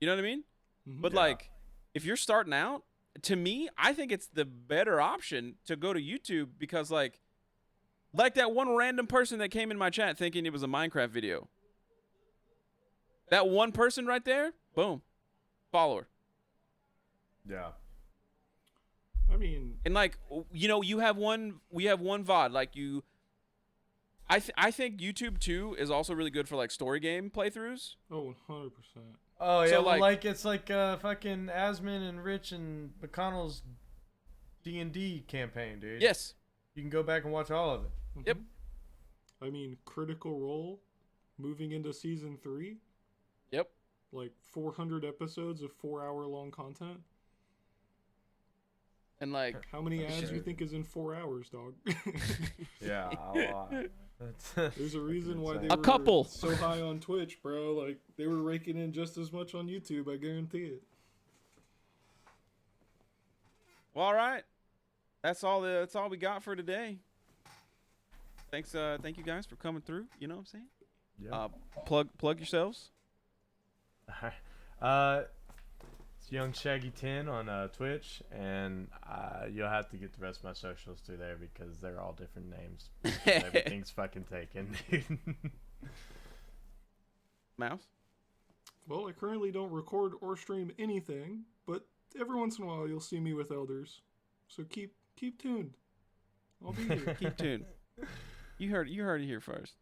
You know what I mean? Mhm. But Yeah. like, if you're starting out, to me, I think it's the better option to go to YouTube because like that one random person that came in my chat thinking it was a Minecraft video. That one person right there, boom, follower. Yeah. I mean, And like, we have one VOD. Like I think YouTube too is also really good for like story game playthroughs. oh, 100%. Oh yeah, So, well, like- it's like fucking Asmin and Rich and McConnell's D&D campaign, dude. Yes. You can go back and watch all of it. Yep. I mean, Critical Role moving into season 3, Yep. like 400 episodes of 4-hour-long content. And like, How many ads do you Sure. think is in 4 hours, dog? Yeah, a lot. That's There's a reason why they A were couple. so high on Twitch, bro. Like they were raking in just as much on YouTube, I guarantee it. well, all right. That's all we got for today. Thank you guys for coming through. You know what I'm saying? Yeah. Plug yourselves. It's Young Shaggy 10 on Twitch, and you'll have to get the rest of my socials through there because they're all different names. Everything's fucking taken, dude. Mouse. Well, I currently don't record or stream anything, but every once in a while you'll see me with Eldurz. So keep tuned. I'll be here. Keep tuned. You heard it here first.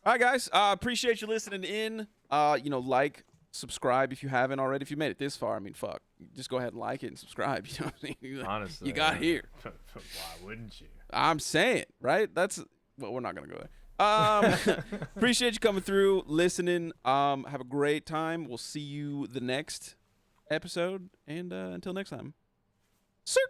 All right, guys. Appreciate you listening in. Like, subscribe if you haven't already. If you made it this far, I mean, fuck. Just go ahead and like it and subscribe. You know what I mean? Honestly, you got here. Why wouldn't you? I'm saying, right? Well, we're not gonna go there. Appreciate you coming through, listening. Have a great time. We'll see you the next episode, and until next time, sir.